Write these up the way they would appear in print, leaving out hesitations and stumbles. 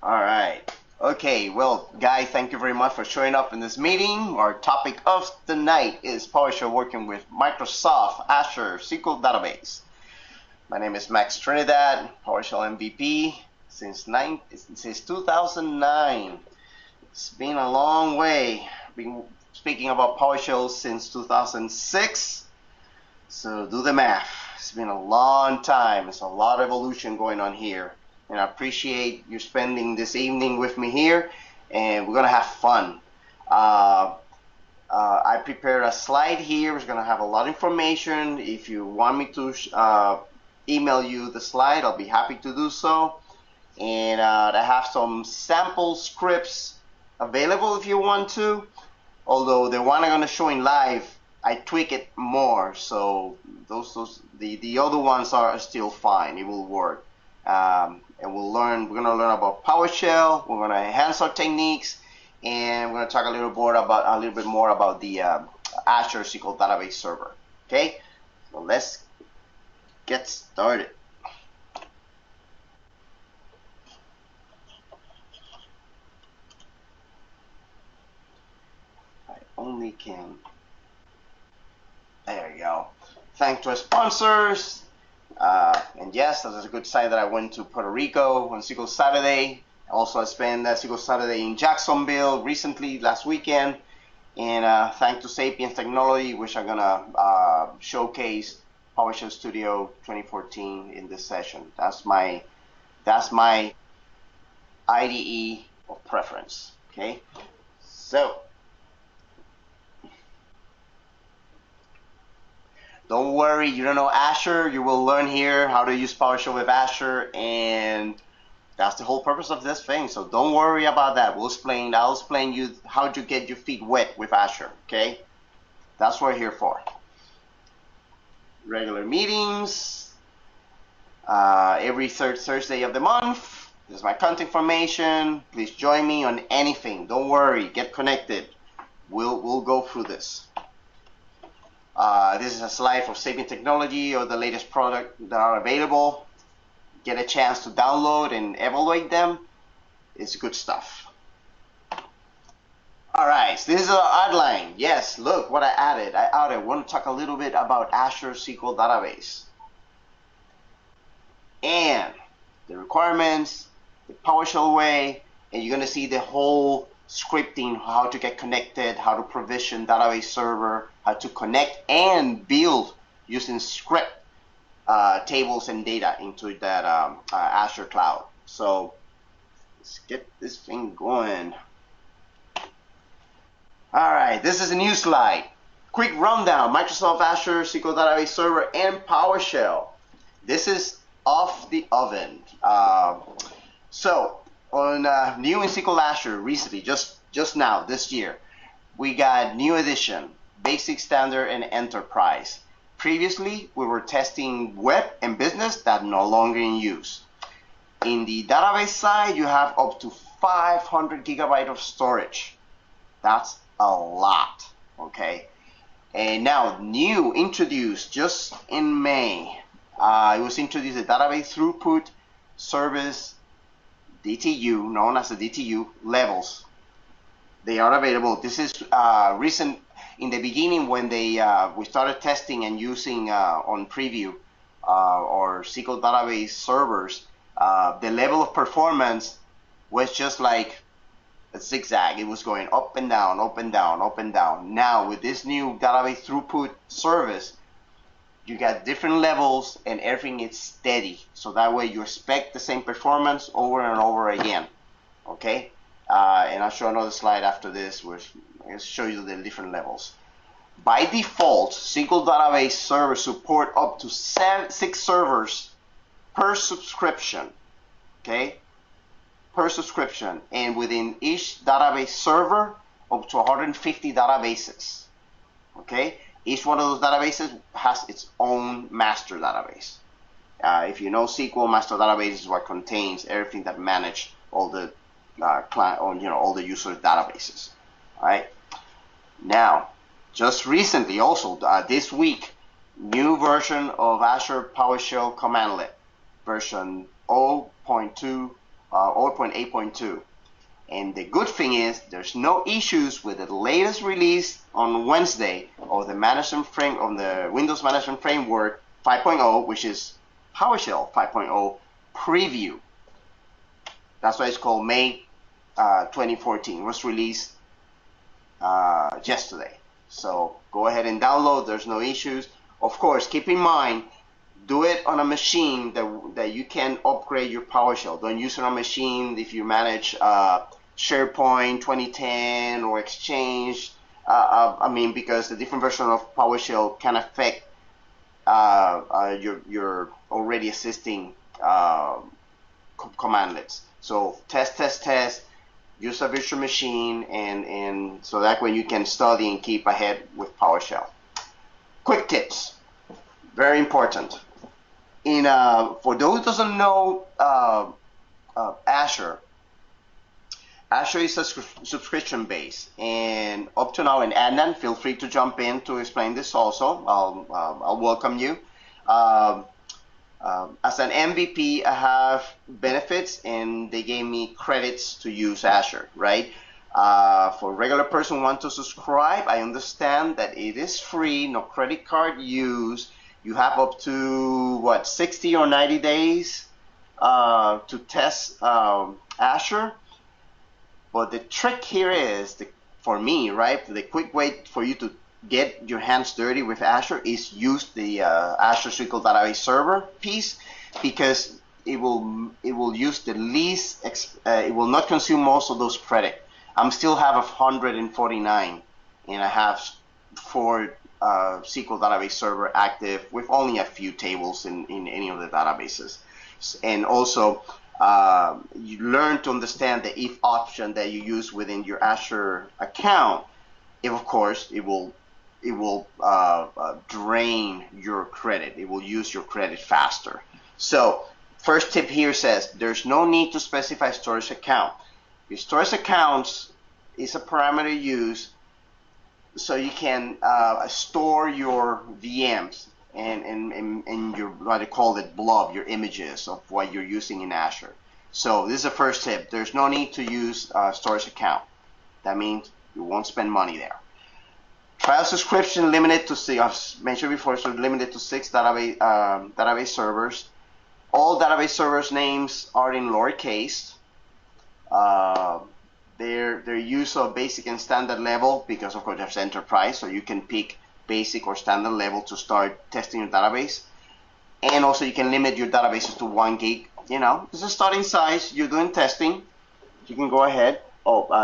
All right. Okay, well, guys, thank you very much for showing up in this meeting. Our topic of the night is PowerShell working with Microsoft Azure SQL Database. My name is Max Trinidad, PowerShell MVP since 2009. It's been a long way. Been speaking about PowerShell since 2006. So do the math. It's been a long time. It's a lot of evolution going on here. And I appreciate you spending this evening with me here. And we're going to have fun. I prepared a slide here. It's going to have a lot of information. If you want me to email you the slide, I'll be happy to do so. And I have some sample scripts available if you want to. Although the one I'm going to show in live, I tweak it more, so the other ones are still fine. It will work, and we're going to learn about PowerShell. We're going to enhance our techniques, and we're going to talk a little bit more about the Azure SQL Database Server. Okay, so let's get started. I only can. There you go. Thanks to our sponsors. And yes, that's a good sign that I went to Puerto Rico on SQL Saturday. Also, I spent SQL Saturday in Jacksonville recently, last weekend. And thanks to Sapiens Technology, which I'm going to showcase PowerShell Studio 2014 in this session. That's my IDE of preference. Okay, so don't worry, you don't know Azure. You will learn here how to use PowerShell with Azure, and that's the whole purpose of this thing. So don't worry about that. I'll explain you how to get your feet wet with Azure. Okay, that's what we're here for. Regular meetings every third Thursday of the month. This is my contact information. Please join me on anything. Don't worry. Get connected. We'll go through this. This is a slide for Sapiens Technology or the latest product that are available. Get a chance to download and evaluate them. It's good stuff. All right, so this is our outline. Yes, look what I added. I want to talk a little bit about Azure SQL Database and the requirements, the PowerShell way, and you're going to see the whole scripting, how to get connected, how to provision database server, how to connect and build using script tables and data into that Azure cloud. So let's get this thing going. All right, this is a new slide. Quick rundown: Microsoft Azure SQL Database Server and PowerShell. This is off the oven. So on new in SQL Azure recently, just now this year, we got new edition, Basic, Standard, and Enterprise. Previously, we were testing web and business that no longer in use. In the database side, you have up to 500 gigabytes of storage. That's a lot, okay? And now, new introduced just in May. It was introduced the database throughput service DTU, known as the DTU levels. They are available. This is recent. In the beginning, when we started testing and using on preview or SQL database servers, the level of performance was just like a zigzag. It was going up and down, up and down, up and down. Now with this new database throughput service, you got different levels and everything is steady. So that way you expect the same performance over and over again. Okay, and I'll show another slide after this which I'll show you the different levels. By default, SQL database servers support up to 6 servers per subscription. Okay, per subscription, and within each database server, up to 150 databases. Okay, each one of those databases has its own master database. If you know SQL, master database is what contains everything that manage all the all the user databases. All right. Now, just recently, also this week, new version of Azure PowerShell Commandlet, version 0.2 0.8.2. And the good thing is there's no issues with the latest release on Wednesday of the Windows Management Framework 5.0, which is PowerShell 5.0 preview. That's why it's called May 2014. It was released yesterday. So go ahead and download. There's no issues. Of course, keep in mind, do it on a machine that you can upgrade your PowerShell. Don't use it on a machine if you manage SharePoint 2010 or Exchange. I mean, because the different version of PowerShell can affect your already existing commandlets. So test. Use a virtual machine, and so that way you can study and keep ahead with PowerShell. Quick tips, very important. For those who doesn't know Azure is a subscription base, and up to now, and Adnan, feel free to jump in to explain this also. I'll welcome you. As an MVP, I have benefits, and they gave me credits to use Azure, right? For a regular person who wants to subscribe, I understand that it is free, no credit card use. You have up to, 60 or 90 days to test Azure. But the trick here is, for me, right, the quick way for you to get your hands dirty with Azure is use the Azure SQL Database Server piece, because it will use the least, it will not consume most of those credit. I still have 149, and I have 4 SQL Database Server active with only a few tables in any of the databases. And also, you learn to understand the if option that you use within your Azure account. If, of course, it will drain your credit. It will use your credit faster. So first tip here says there's no need to specify storage account. Your storage accounts is a parameter used so you can store your VMs and your, what they call it, blob, your images of what you're using in Azure. So this is the first tip. There's no need to use storage account. That means you won't spend money there. Trial subscription limited to 6, I've mentioned before, so limited to 6 database servers. All database servers names are in lowercase. Their use of basic and standard level, because of course there's enterprise, so you can pick basic or standard level to start testing your database. And also you can limit your databases to 1 gig. You know, this is starting size. You're doing testing, you can go ahead.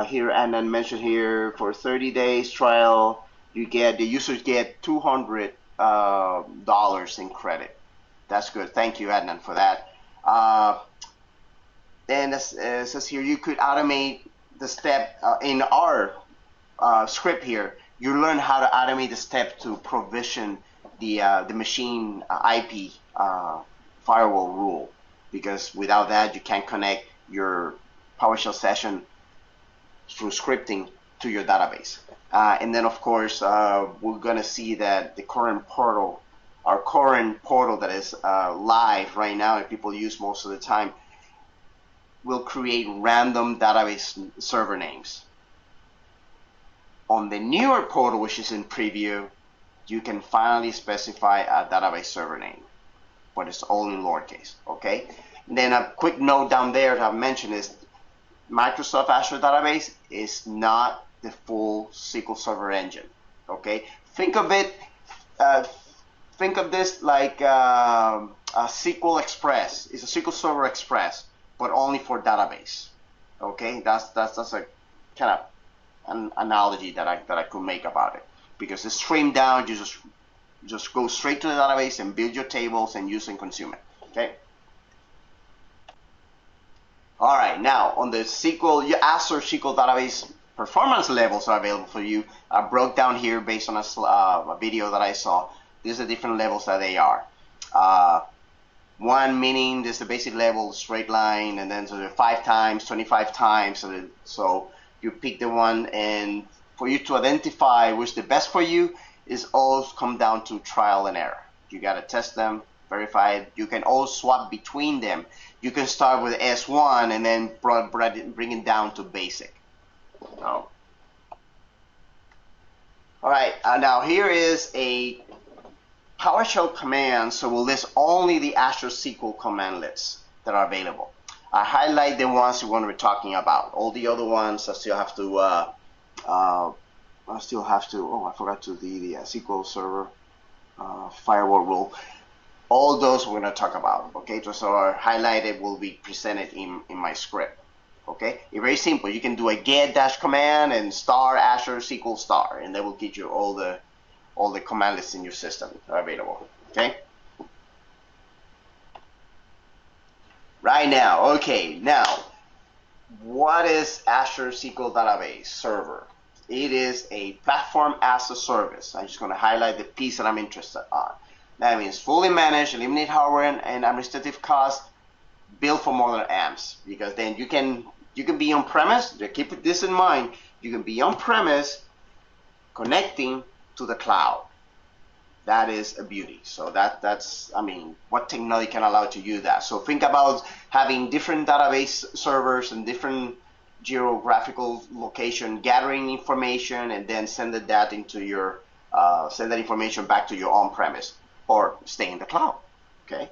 Here, and then mentioned here, for 30 days trial, the users get $200 in credit. That's good. Thank you, Adnan, for that. And as it says here, you could automate the step in our script here. You learn how to automate the step to provision the machine IP firewall rule, because without that you can't connect your PowerShell session through scripting to your database. And then of course we're gonna see that the current portal, our current portal that is live right now and people use most of the time, will create random database server names. On the newer portal, which is in preview, you can finally specify a database server name, but it's all in lowercase, okay? And then a quick note down there that I've mentioned is Microsoft Azure Database is not the full SQL Server engine, okay? Think of it, think of this like a SQL Express. It's a SQL Server Express, but only for database, okay? That's a kind of an analogy that I could make about it, because it's streamed down. You just go straight to the database and build your tables and use and consume it, okay? All right, now on the your Azure SQL Database performance levels are available for you. I broke down here based on a video that I saw. These are different levels that they are. 1 meaning this is the basic level, straight line, and then so there are 5 times, 25 times. So you pick the one, and for you to identify which is the best for you is all come down to trial and error. You got to test them verified. You can always swap between them. You can start with S1 and then bring it down to basic. So, all right, now here is a PowerShell command, so we'll list only the Azure SQL command lists that are available. I highlight the ones we want to be talking about. All the other ones I still have to, oh, I forgot to the SQL Server firewall rule. All those we're going to talk about, okay? So our highlighted will be presented in my script. Okay, it's very simple. You can do a get dash command and star Azure SQL star, and that will give you all the command lists in your system that are available. Okay. Right now, okay. Now, what is Azure SQL Database Server? It is a platform as a service. I'm just going to highlight the piece that I'm interested on. That means fully managed, eliminate hardware and administrative costs, built for modern apps, because then you can be on premise. Keep this in mind. You can be on premise connecting to the cloud. That is a beauty. So that's I mean, what technology can allow you to do that? So think about having different database servers and different geographical location, gathering information, and then send that into your send that information back to your on-premise or stay in the cloud. Okay.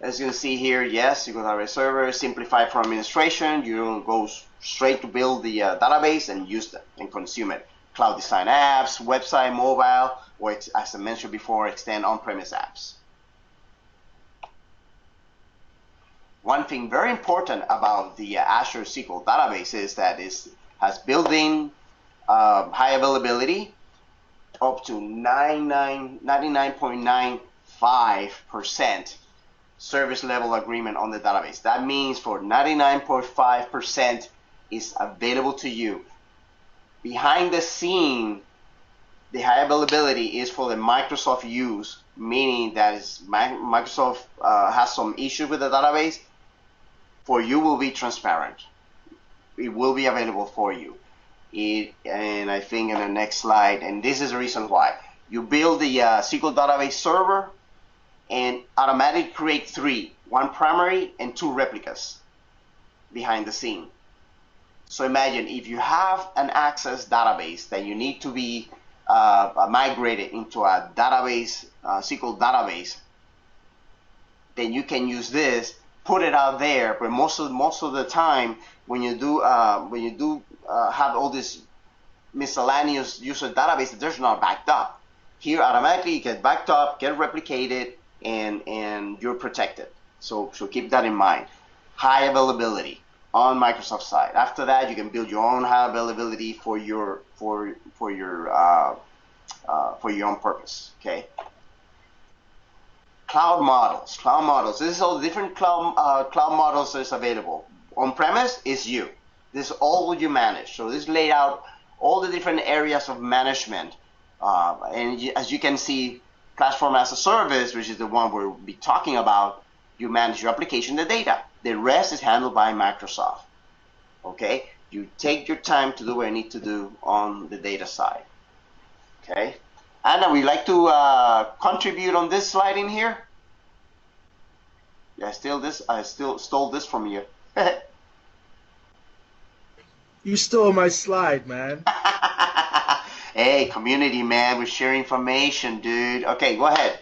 As you can see here, yes, you go to our server, simplify for administration. You go straight to build the database and use them and consume it. Cloud design apps, website, mobile, or as I mentioned before, extend on-premise apps. One thing very important about the Azure SQL database is that it has built-in high availability, up to 99.95% service level agreement on the database. That means for 99.5% is available to you. Behind the scene, the high availability is for the Microsoft use, meaning that Microsoft has some issue with the database. For you will be transparent. It will be available for you. And I think in the next slide, and this is the reason why. You build the SQL database server and automatically create 3, 1 primary and 2 replicas behind the scene. So imagine if you have an Access database that you need to be migrated into a database, SQL database, then you can use this, put it out there. But most of the time, when you do have all this miscellaneous user database, there's not backed up. Here, automatically you get backed up, get replicated, and you're protected. So keep that in mind. High availability on Microsoft side. After that, you can build your own high availability for your own purpose. Okay. Cloud models. Cloud models. This is all the different cloud models that's available. On premise is you. This is all you manage. So this laid out all the different areas of management. And as you can see, platform as a service, which is the one we'll be talking about, you manage your application, the data. The rest is handled by Microsoft. Okay? You take your time to do what you need to do on the data side. Okay? Anna, would you like to contribute on this slide in here? Yeah, I still stole this from you. You stole my slide, man. Hey, community, man, we share information, dude. Okay, go ahead.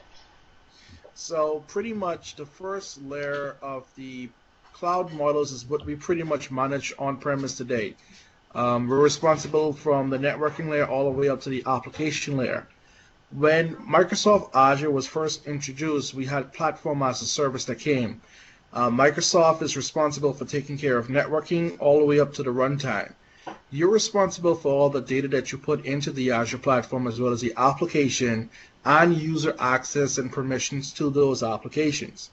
So pretty much the first layer of the cloud models is what we pretty much manage on-premise today. We're responsible from the networking layer all the way up to the application layer. When Microsoft Azure was first introduced, we had platform as a service that came. Microsoft is responsible for taking care of networking all the way up to the runtime. You're responsible for all the data that you put into the Azure platform, as well as the application and user access and permissions to those applications.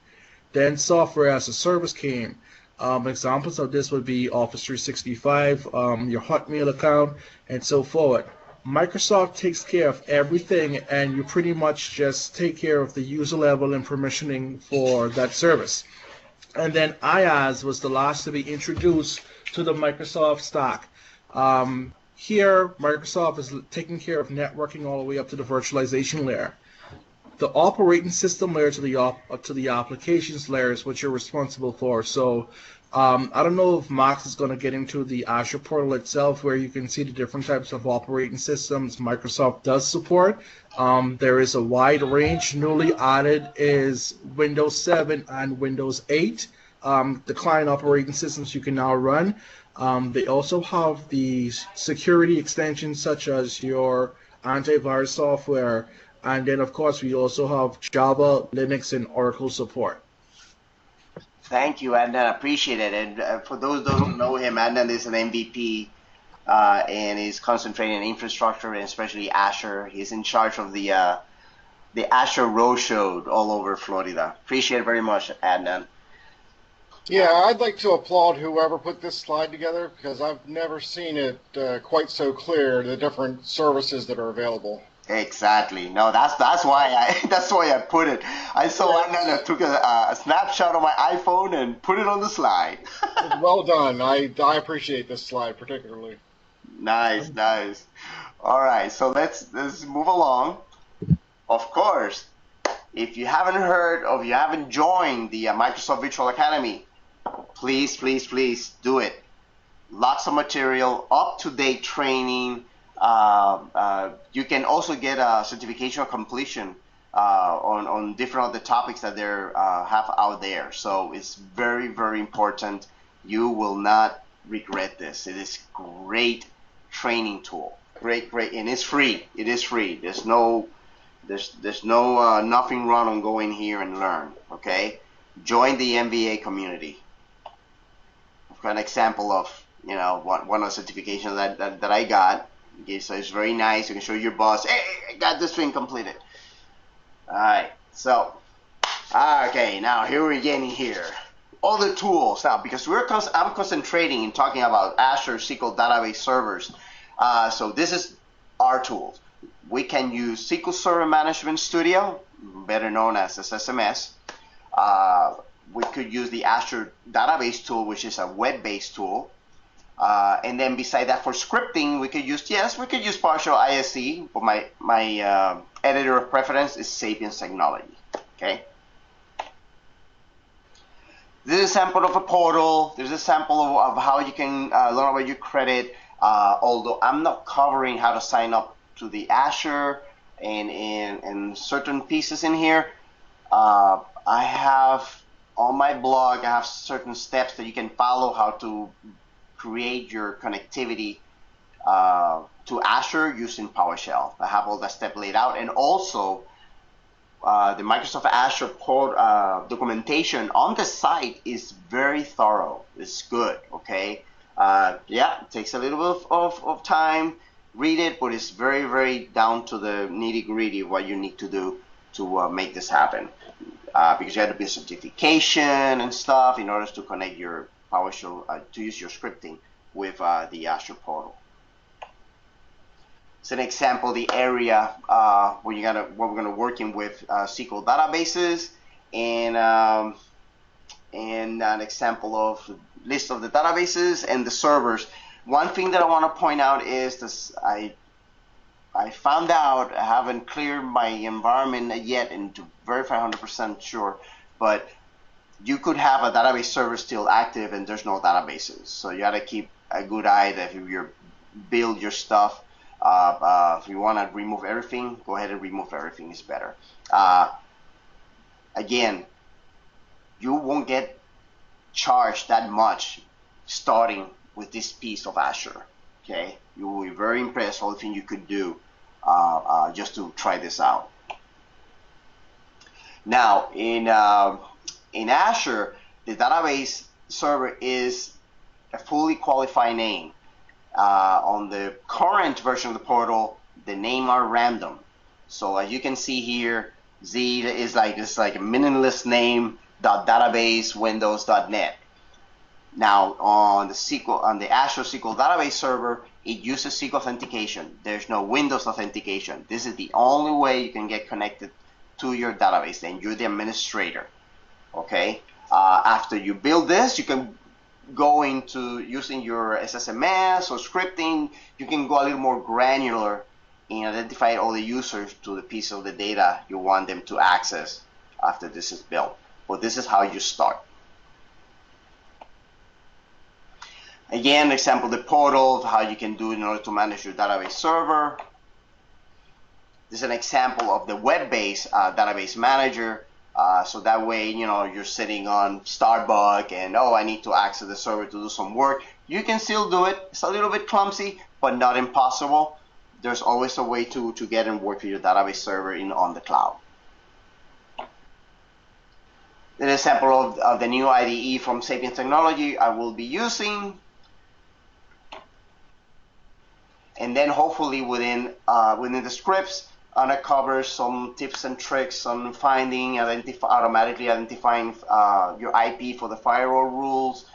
Then software as a service came. Examples of this would be Office 365, your Hotmail account, and so forth. Microsoft takes care of everything, and you pretty much just take care of the user level and permissioning for that service. And then IaaS was the last to be introduced to the Microsoft stack. Here, Microsoft is taking care of networking all the way up to the virtualization layer. the operating system layer to the applications layer is what you're responsible for. So I don't know if Max is going to get into the Azure portal itself, where you can see the different types of operating systems Microsoft does support. There is a wide range. Newly added is Windows 7 and Windows 8. The client operating systems you can now run. They also have the security extensions such as your antivirus software, and then of course we also have Java, Linux, and Oracle support. Thank you, Adnan. Appreciate it. And for those who don't know him, Adnan is an MVP and he's concentrating on infrastructure and especially Azure. He's in charge of the Azure Roadshow all over Florida. Appreciate it very much, Adnan. Yeah, I'd like to applaud whoever put this slide together, because I've never seen it quite so clear, the different services that are available. Exactly. No, that's why I put it. I saw Adnan, I took a snapshot of my iPhone and put it on the slide. Well done. I appreciate this slide particularly. Nice, nice. All right, so let's move along. Of course, if you haven't heard or you haven't joined the Microsoft Virtual Academy, please do it. Lots of material, up-to-date training. You can also get a certification of completion on different of the topics that they have out there. So it's very, very important. You will not regret this. It is great training tool. Great, and it's free. It is free. There's no nothing wrong on going here and learn. Okay, join the MVA community. I've got an example of one of the certifications that I got. Okay, so it's very nice. You can show your boss, hey, I got this thing completed. All right, so okay, now here we're getting here. Other tools now, because I'm concentrating and talking about Azure SQL database servers. So this is our tools. We can use SQL Server Management Studio, better known as SSMS. We could use the Azure Database tool, which is a web-based tool. And then beside that, for scripting, we could use PowerShell ISE, but my editor of preference is Sapiens Technology. Okay. This is a sample of a portal. There's a sample of how you can learn about your credit. Although I'm not covering how to sign up to the Azure and certain pieces in here. I have on my blog, I have certain steps that you can follow how to create your connectivity to Azure using PowerShell. I have all that step laid out, and also the Microsoft Azure port documentation on the site is very thorough. It's good. Okay. Yeah, it takes a little bit of time. Read it, but it's very, very down to the nitty-gritty of what you need to do to make this happen. Because you have to be a certification and stuff in order to connect your PowerShell to use your scripting with the Azure portal. It's an example, the area where we're gonna working with SQL databases, and an example of list of the databases and the servers. One thing that I want to point out is this: I found out, I haven't cleared my environment yet and to verify 100% sure, but you could have a database server still active and there's no databases. So you got to keep a good eye that if you build your stuff, if you want to remove everything, go ahead and remove everything. It's better. Again, you won't get charged that much starting with this piece of Azure. Okay, you will be very impressed with everything you could do just to try this out. Now, in Azure, the database server is a fully qualified name. On the current version of the portal, the name are random. So as you can see here, Z is like a meaningless name .database windows.net. Now on the Azure SQL database server, it uses SQL authentication. There's no Windows authentication. This is the only way you can get connected to your database, and you're the administrator. Okay. After you build this, you can go into using your SSMS or scripting. You can go a little more granular and identify all the users to the piece of the data you want them to access after this is built. But this is how you start. Again, example, the portal, how you can do it in order to manage your database server. This is an example of the web-based database manager. So that way, you know, you're sitting on Starbucks and, oh, I need to access the server to do some work. You can still do it. It's a little bit clumsy, but not impossible. There's always a way to get and work with your database server on the cloud. An example of the new IDE from Sapiens Technology I will be using. And then hopefully within the scripts, uncover some tips and tricks on finding, automatically identifying your IP for the firewall rules.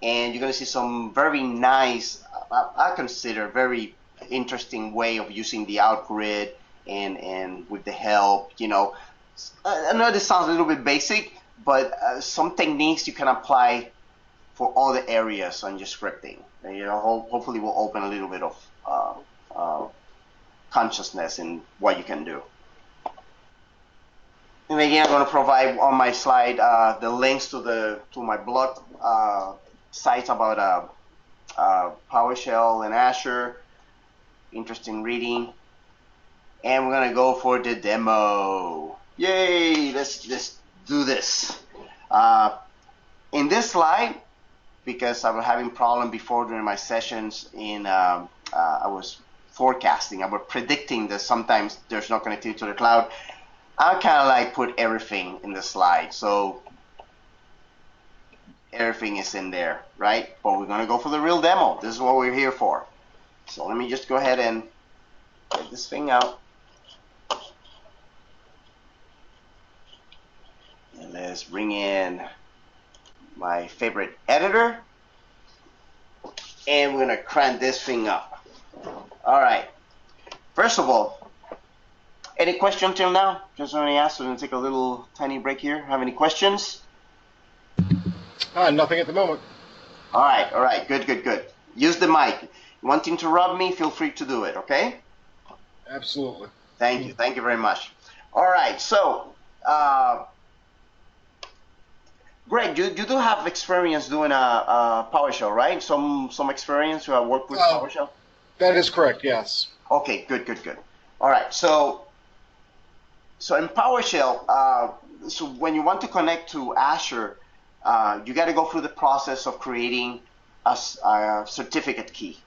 And you're going to see some very nice, I consider very interesting way of using the outgrid and with the help. You know, I know this sounds a little bit basic, but some techniques you can apply for all the areas on your scripting. And, you know, hopefully will open a little bit of consciousness in what you can do. And again, I'm going to provide on my slide the links to my blog sites about PowerShell and Azure. Interesting reading. And we're going to go for the demo. Yay! Let's do this. In this slide, because I was having problem before during my sessions I was forecasting, I was predicting that sometimes there's no connectivity to the cloud. I kind of like put everything in the slide, so everything is in there, right? But we're going to go for the real demo. This is what we're here for. So let me just go ahead and get this thing out. And let's bring in my favorite editor. And we're going to crank this thing up. All right. First of all, any question till now? Just want to ask. We're going to take a little tiny break here. Have any questions? Nothing at the moment. All right. All right. Good, good, good. Use the mic. You want to interrupt me? Feel free to do it, okay? Absolutely. Thank you. Thank you very much. All right. So, Greg, you do have experience doing a PowerShell, right? Some experience to work with PowerShell? That is correct, yes. Okay, good, good, good. All right, so in PowerShell, so when you want to connect to Azure, you got to go through the process of creating a certificate key,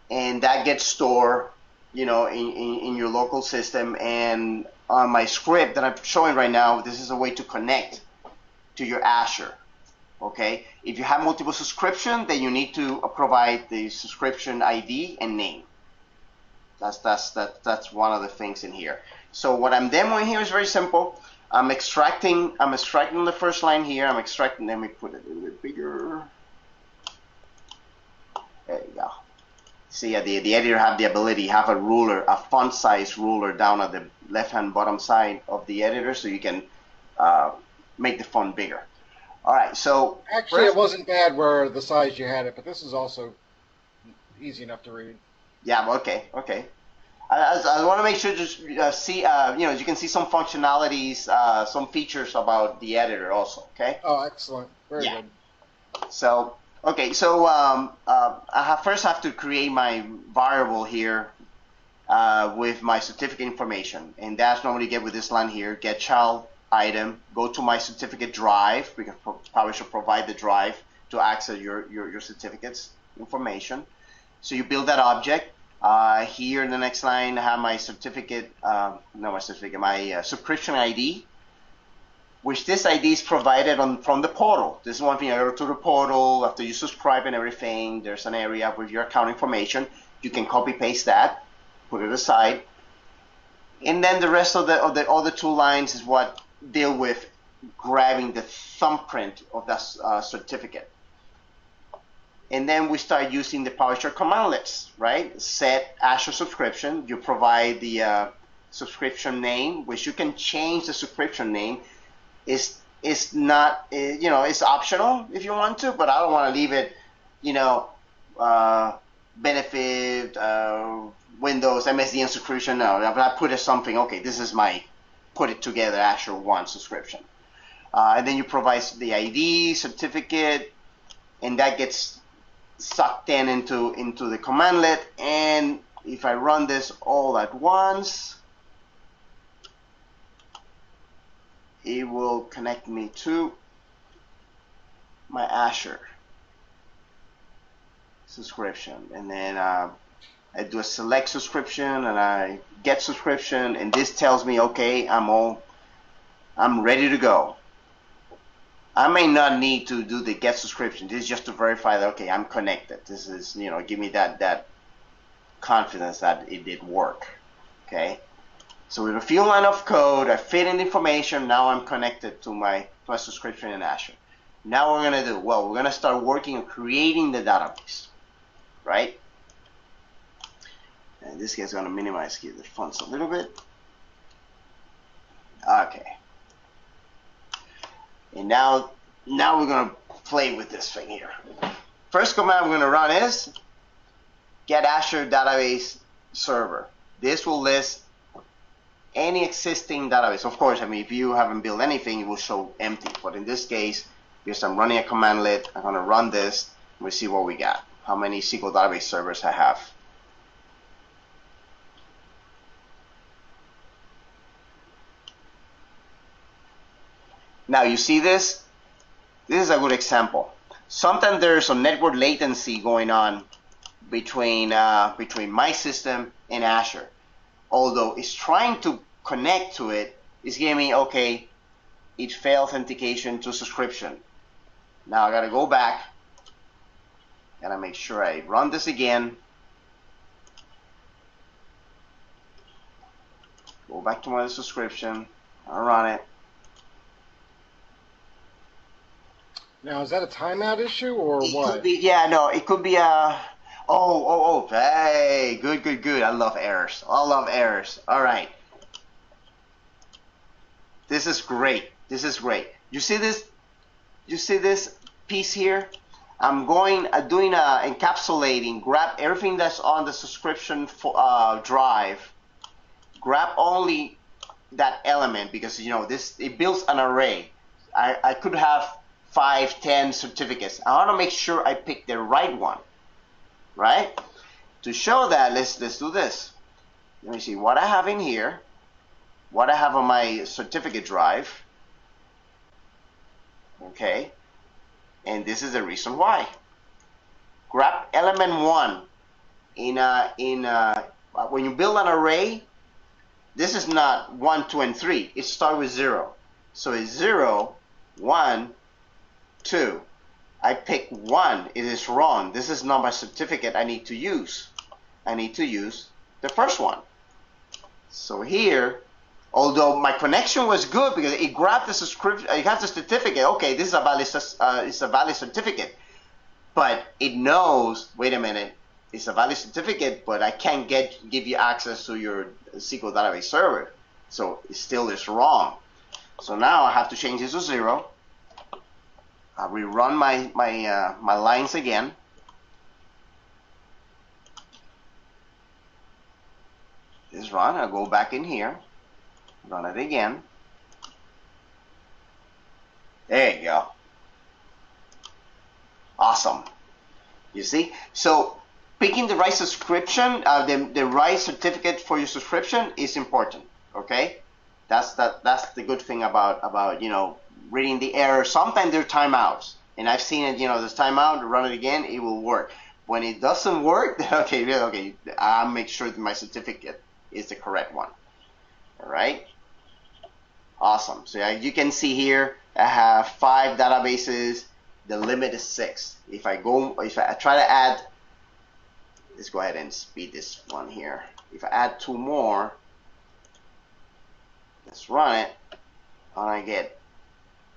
and that gets stored, you know, in your local system. And on my script that I'm showing right now, this is a way to connect to your Azure. Okay, if you have multiple subscription, then you need to provide the subscription ID and name. That's one of the things in here. So what I'm demoing here is very simple. I'm extracting the first line here. I'm extracting. Let me put it a little bit bigger. There you go. See, the editor have the ability have a ruler, a font size ruler down at the left-hand bottom side of the editor, so you can make the font bigger. All right, so actually it wasn't bad where the size you had it, but this is also easy enough to read. Yeah, okay, okay. I want to make sure to see, you know, you can see some functionalities, some features about the editor also, okay? Oh, excellent. Very good. So, okay, so I first have to create my variable here with my certificate information, and that's normally get with this line here, get child item, go to my certificate drive, because PowerShell provide the drive to access your certificates information. So you build that object. Here in the next line, I have my certificate, my subscription ID, which this ID is provided from the portal. This is one thing. I go to the portal after you subscribe and everything. There's an area with your account information. You can copy paste that, put it aside, and then the rest of the other two lines is what deal with grabbing the thumbprint of that certificate. And then we start using the PowerShell commandlets, right? Set Azure subscription. You provide the subscription name, which you can change the subscription name. It's not, you know, it's optional if you want to, but I don't want to leave it, you know, benefit, Windows, MSDN subscription. No, but I put it something. Okay, this is my put it together Azure One subscription. And then you provide the ID, certificate, and that gets sucked into the commandlet. And if I run this all at once, it will connect me to my Azure subscription. And then I do a select subscription and I get subscription, and this tells me, okay, I'm ready to go. I may not need to do the get subscription. This is just to verify that, okay, I'm connected. This is, give me that confidence that it did work. Okay. So with a few lines of code, I fit in the information. Now I'm connected to my subscription in Azure. Now what we're gonna do? Well, we're gonna start working on creating the database, right? And this guy's gonna minimize the fonts a little bit. Okay. And now we're gonna play with this thing here. First command we're gonna run is get Azure database server. This will list any existing database. Of course, I mean, if you haven't built anything, it will show empty. But in this case, because I'm running a commandlet, I'm gonna run this. We'll see what we got. How many SQL database servers I have. Now you see this? This is a good example. Sometimes there's some network latency going on between my system and Azure. Although it's trying to connect to it, it's giving me, okay, it failed authentication to subscription. Now I gotta go back and I make sure I run this again. Go back to my subscription, I run it. Now, is that a timeout issue or what? Could be, yeah, no, it could be a. Oh, hey, good. I love errors. All right. This is great. You see this? You see this piece here? I'm doing encapsulating, grab everything that's on the subscription drive, grab only that element, because it builds an array. I could have 5, 10 certificates. I want to make sure I pick the right one. Right? To show that, let's do this. Let me see what I have in here, what I have on my certificate drive. Okay, and this is the reason why. Grab element 1 when you build an array. This is not 1, 2, and 3. It starts with 0. So it's 0, 1, 2. I pick 1. It is wrong. This is not my certificate I need to use. I need to use the first one. So here, although my connection was good because it grabbed the subscription, it has the certificate. Okay, this is a valid certificate. But it knows, wait a minute, it's a valid certificate, but I can't give you access to your SQL database server. So it still is wrong. So now I have to change this to 0. I rerun my lines again. This run, I'll go back in here, run it again. There you go. Awesome. You see? So picking the right subscription, the right certificate for your subscription is important. Okay? That's the good thing about reading the error. Sometimes there are timeouts, and I've seen it. There's timeout. Run it again, it will work. When it doesn't work, okay, I'll make sure that my certificate is the correct one. All right. Awesome. So you can see here, I have 5 databases. The limit is 6. If I try to add, let's go ahead and speed this one here. If I add 2 more, let's run it, and I get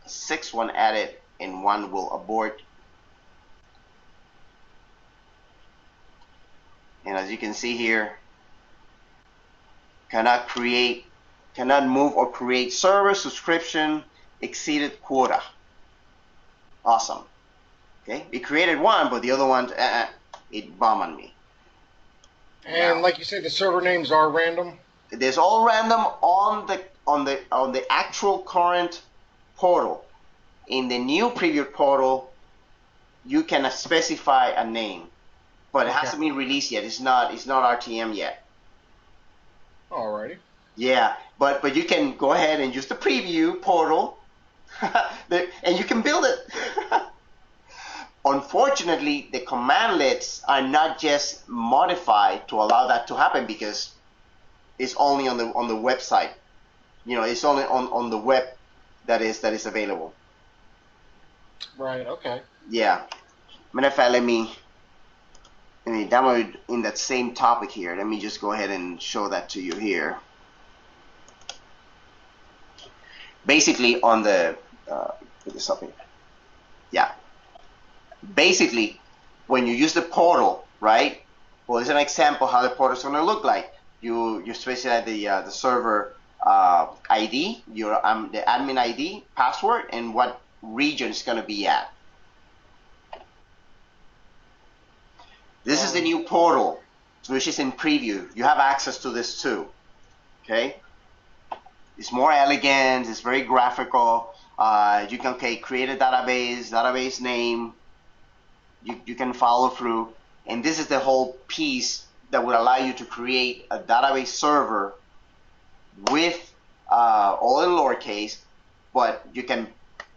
a 6th one added, and 1 will abort. And as you can see here, cannot move or create server subscription exceeded quota. Awesome. Okay, it created 1, but the other one, it bombed on me. And Now, like you said, the server names are random. there's all random on the actual current portal. In the new preview portal, you can specify a name, but it hasn't been released yet. It's not RTM yet. Alrighty. Yeah, but you can go ahead and use the preview portal, and you can build it. Unfortunately, the commandlets are not just modified to allow that to happen because it's only on the website. You know, it's only on the web that is available. Right. Okay. Yeah. Matter of fact, let me download in that same topic here. Let me just go ahead and show that to you here. Basically, on the put this up here. Yeah. Basically, when you use the portal, right? Well, it's an example how the portal is going to look like. You specify the server ID, the admin ID, password, and what region it's going to be at. This is the new portal, which is in preview. You have access to this too. Okay. It's more elegant. It's very graphical. You can create a database name. You can follow through, and this is the whole piece that would allow you to create a database server with all in lowercase, but you can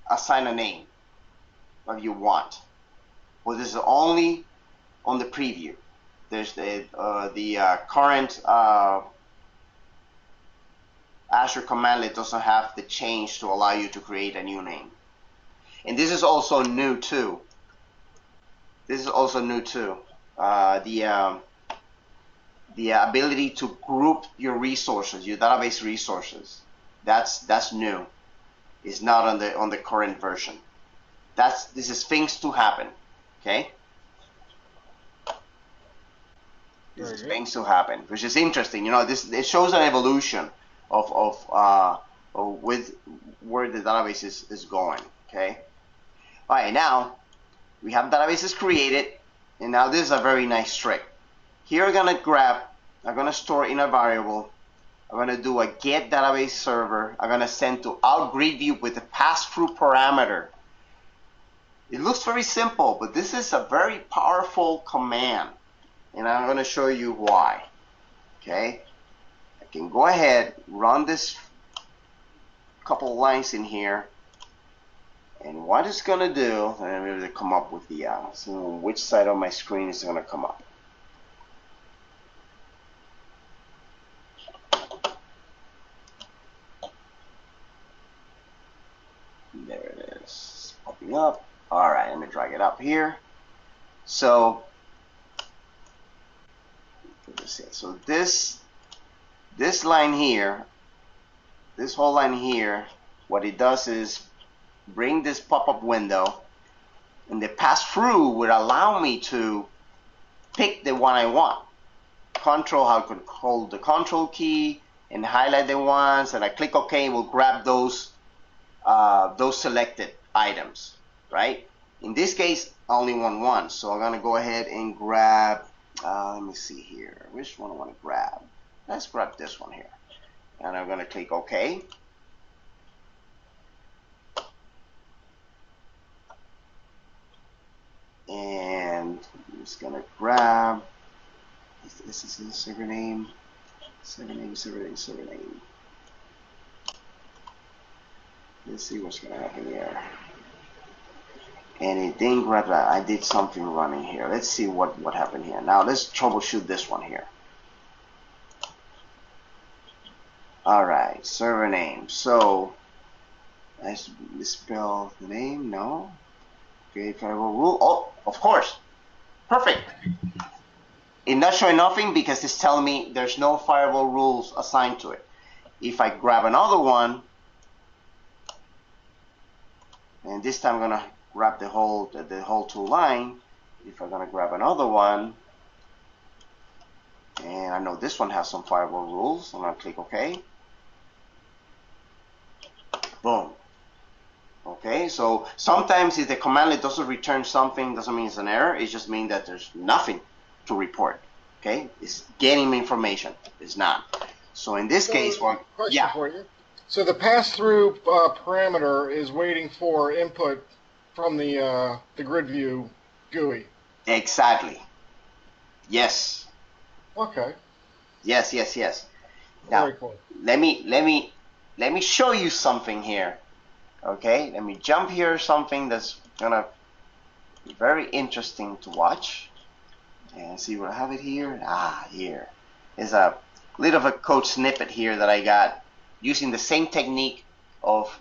assign a name if you want. Well, this is only on the preview. There's the current Azure commandlet doesn't have the change to allow you to create a new name, and this is also new too. The ability to group your resources, your database resources, that's new. It's not on the current version. This is things to happen. Okay. This is things to happen, which is interesting. You know, it shows an evolution of with where the database is going. Okay. All right, now we have databases created, and now this is a very nice trick. Here I'm gonna store in a variable. I'm gonna do a get database server. I'm gonna send to out grid view with a pass-through parameter. It looks very simple, but this is a very powerful command, and I'm gonna show you why. Okay, I can go ahead, run this couple lines in here. And what it's going to do, I'm going to come up with the, so which side of my screen is going to come up. There it is, popping up. All right, let me drag it up here. So, so this line here, this whole line here, what it does is bring this pop-up window, and the pass-through would allow me to pick the one I want. I could hold the control key and highlight the ones, and I click OK, and we'll grab those selected items, right? In this case, I only want one, so I'm gonna go ahead and grab. Let me see here. Which one I want to grab? Let's grab this one here, and I'm gonna click OK. And I'm just gonna grab this is the server name. Let's see what's gonna happen here. And it didn't grab that. I did something running here. Let's see what happened here. Now let's troubleshoot this one here. All right, server name. So let's misspell the name. No. Create variable rule. Oh, of course. Perfect. It's not showing nothing because it's telling me there's no firewall rules assigned to it. If I grab another one, and this time I'm gonna grab the whole two line. If I'm gonna grab another one, and I know this one has some firewall rules, I'm gonna click OK. Boom. Okay, so sometimes if the commandlet doesn't return something, doesn't mean it's an error. It just means that there's nothing to report. Okay, it's getting information. It's not. So in this case, Question yeah, for you. So the pass-through parameter is waiting for input from the grid view GUI. exactly. Yes. Okay. Yes, yes, yes. Now, Very cool. let me show you something here. Okay, let me jump here. Something that's gonna be very interesting to watch. And see what I have it here. Ah, here is a little of a code snippet here that I got using the same technique of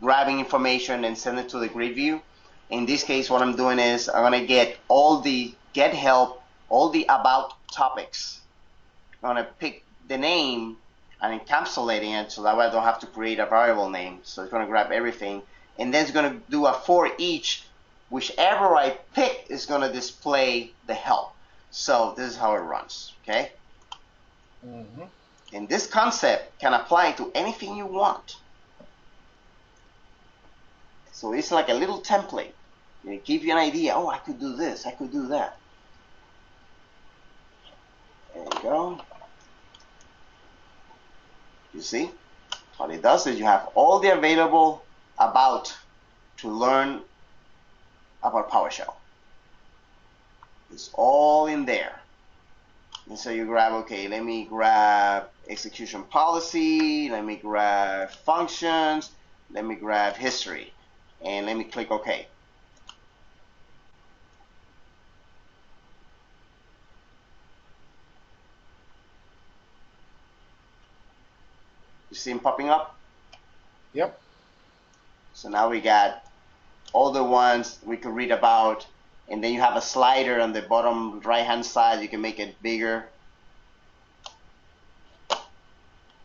grabbing information and send it to the grid view. In this case, what I'm doing is I'm gonna get all the get help, all the about topics. I'm gonna pick the name and encapsulating it so that way I don't have to create a variable name. So it's gonna grab everything, and then it's gonna do a for each. Whichever I pick is going to display the help. So this is how it runs, okay? Mm-hmm. And this concept can apply to anything you want. So it's like a little template. It gives you an idea. Oh, I could do this. I could do that. There you go. You see? What it does is you have all the available about to learn about PowerShell. It's all in there. And so you grab, okay, let me grab execution policy, let me grab functions, let me grab history, and let me click OK. You see them popping up? Yep. So now we got all the ones we could read about, and then you have a slider on the bottom right hand side. You can make it bigger,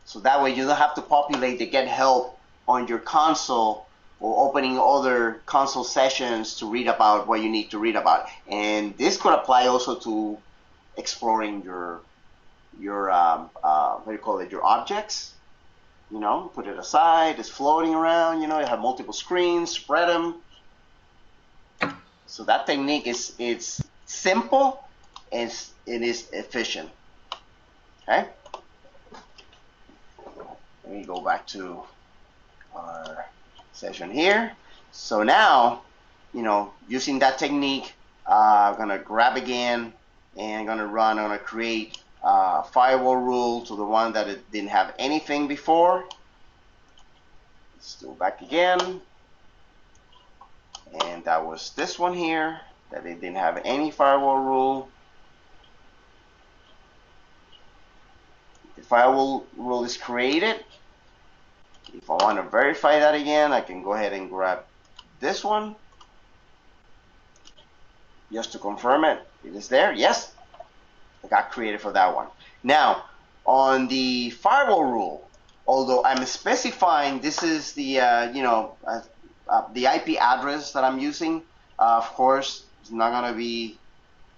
so that way you don't have to populate the get help on your console or opening other console sessions to read about what you need to read about. And this could apply also to exploring your what do you call it, your objects. Put it aside, it's floating around, you have multiple screens, spread them. So that technique it's simple and it is efficient. Okay. Let me go back to our session here. So now, using that technique, I'm gonna grab again and I'm gonna create a firewall rule to the one that it didn't have anything before. Let's go back again. And that was this one here, that it didn't have any firewall rule. The firewall rule is created. If I want to verify that again, I can go ahead and grab this one just to confirm it. It is there. Yes, it got created for that one. Now, on the firewall rule, although I'm specifying this is the the IP address that I'm using, of course, it's not going to be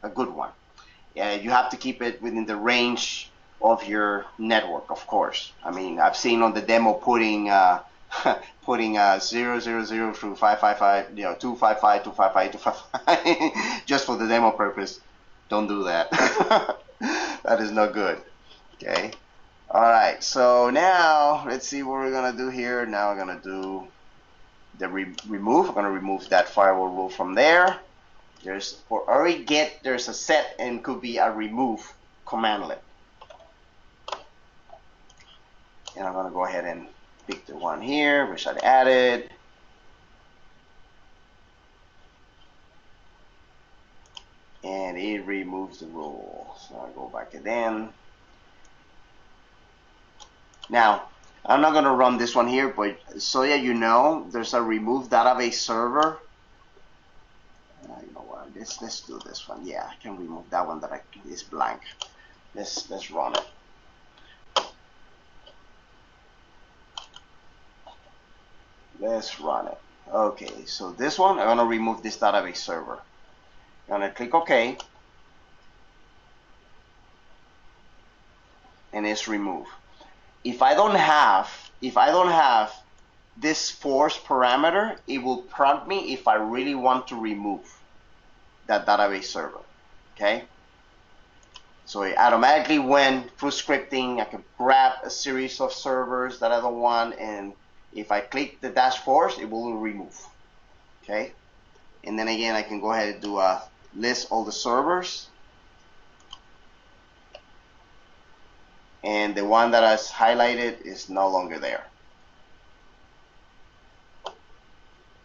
a good one. You have to keep it within the range of your network, of course. I mean, I've seen on the demo putting 000 through 555, 255, 255, 255, just for the demo purpose. Don't do that. That is not good. Okay. All right. So now let's see what we're gonna do here. Now we're gonna do the remove. I'm going to remove that firewall rule from there. There's for every get, there's a set and could be a remove commandlet. And I'm going to go ahead and pick the one here, which I added. And it removes the rule. So I'll go back again. Now, I'm not going to run this one here, but so yeah, there's a remove database server. You know what? Let's do this one. Yeah, I can remove that one that is blank. Let's run it. Let's run it. Okay, so this one, I'm going to remove this database server. I'm going to click OK. And it's removed. If I don't have this force parameter, it will prompt me if I really want to remove that database server. Okay. So it automatically went through scripting. I can grab a series of servers that I don't want, and if I click the dash force, it will remove. Okay, and then again, I can go ahead and do a list all the servers, and the one that is highlighted is no longer there.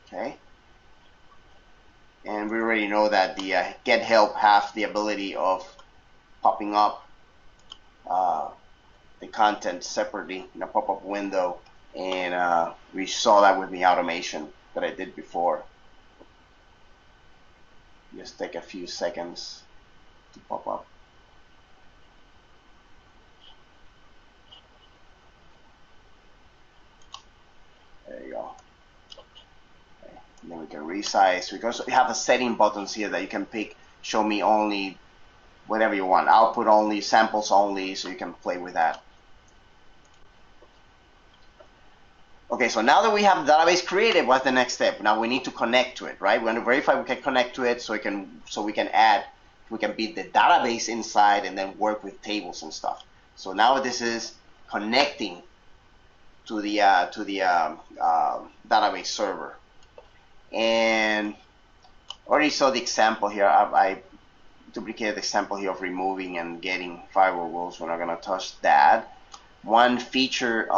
Okay, and we already know that the get help have the ability of popping up the content separately in a pop-up window, and we saw that with the automation that I did before. Just take a few seconds to pop up. There you go. Okay. And then we can resize. We also have the setting buttons here that you can pick, show me only, whatever you want, output only, samples only, so you can play with that. Okay, so now that we have the database created, what's the next step? Now we need to connect to it, right? We want to verify we can connect to it, so we can build the database inside and then work with tables and stuff. So now this is connecting to the database server. And already saw the example here. I duplicated the example here of removing and getting firewall rules. We're not going to touch that. One feature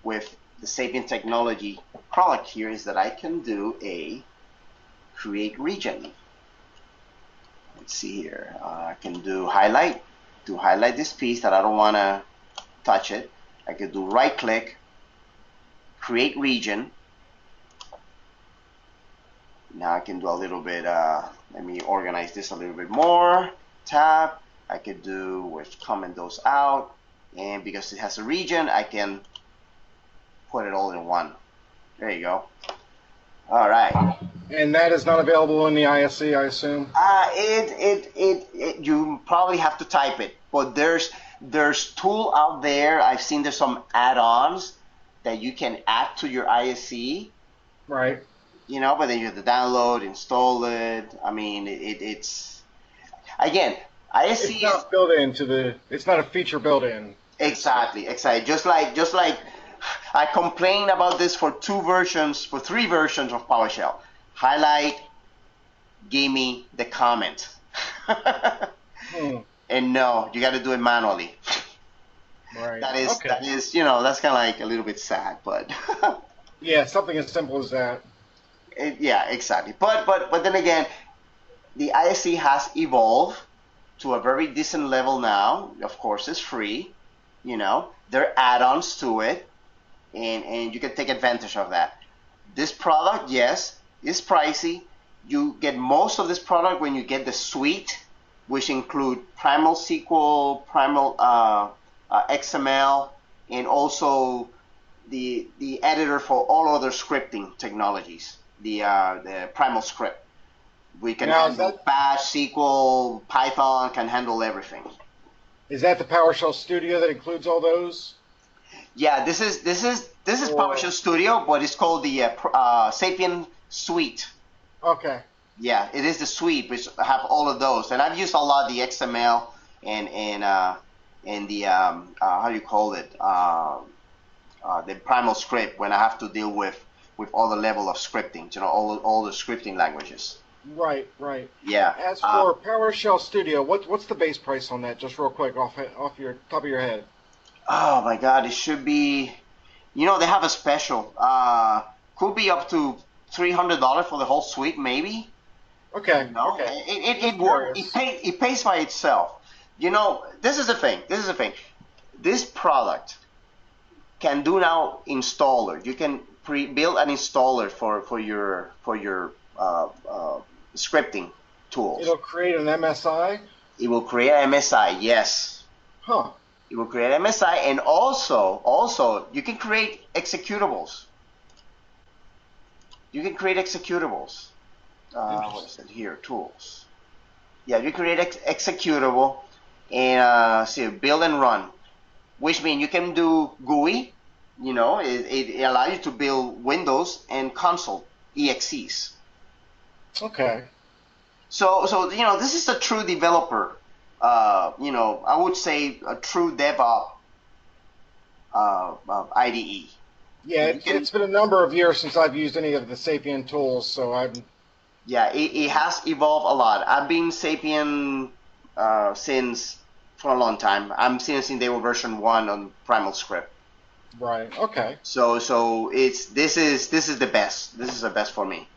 with the Sapient technology product here is that I can do a create region. Let's see here. I can do highlight this piece that I don't want to touch it. I could do right click, create region. Now I can do a little bit, let me organize this a little bit more. Tab, I could do with comment those out, and because it has a region, I can put it all in one. There you go. All right. And that is not available in the ISE, I assume? You probably have to type it, but there's tool out there. I've seen there's some add-ons that you can add to your ISE. Right. You know, but then you have to download, install it. I mean, it's again, ISE. It's not built into the. It's not a feature built in. Exactly. Just like I complained about this for three versions of PowerShell. Highlight, give me the comment. And no, you got to do it manually. Right. That is, you know, that's kind of like a little bit sad, but. Yeah, something as simple as that. Yeah, exactly. But then again, the ISE has evolved to a very decent level now. Of course, it's free. You know, there are add-ons to it, and you can take advantage of that. This product, yes, is pricey. You get most of this product when you get the suite, which include Primal SQL, Primal XML, and also the editor for all other scripting technologies. The Primal script. We can handle Bash, SQL, Python, can handle everything. Is that the PowerShell Studio that includes all those? Yeah, this is PowerShell Studio, but it's called the Sapient Suite. Okay. Yeah, it is the suite which have all of those, and I've used a lot of the XML and the how do you call it, the Primal script when I have to deal with all the level of scripting, you know, all the scripting languages. Right. Yeah. As for PowerShell Studio, what's the base price on that? Just real quick, off your top of your head. Oh my God, it should be. You know, they have a special. Could be up to $300 for the whole suite, maybe. Okay. You know? Okay. It works. It pays by itself. You know, this is the thing. This product can do now installer. You can build an installer for your scripting tools. It'll create an MSI? It will create an MSI, yes. Huh. It will create MSI, and also you can create executables. You can create executables. What is it here? Tools. Yeah, you create executable and see, build and run, which means you can do GUI. You know, it allows you to build Windows and console EXEs. Okay. So you know, this is a true developer you know, I would say a true DevOps IDE. Yeah, it's been a number of years since I've used any of the Sapien tools, so Yeah, it has evolved a lot. I've been Sapien since for a long time. I'm since they were version 1 on Primal Script. Right. Okay. So this is the best. This is the best for me.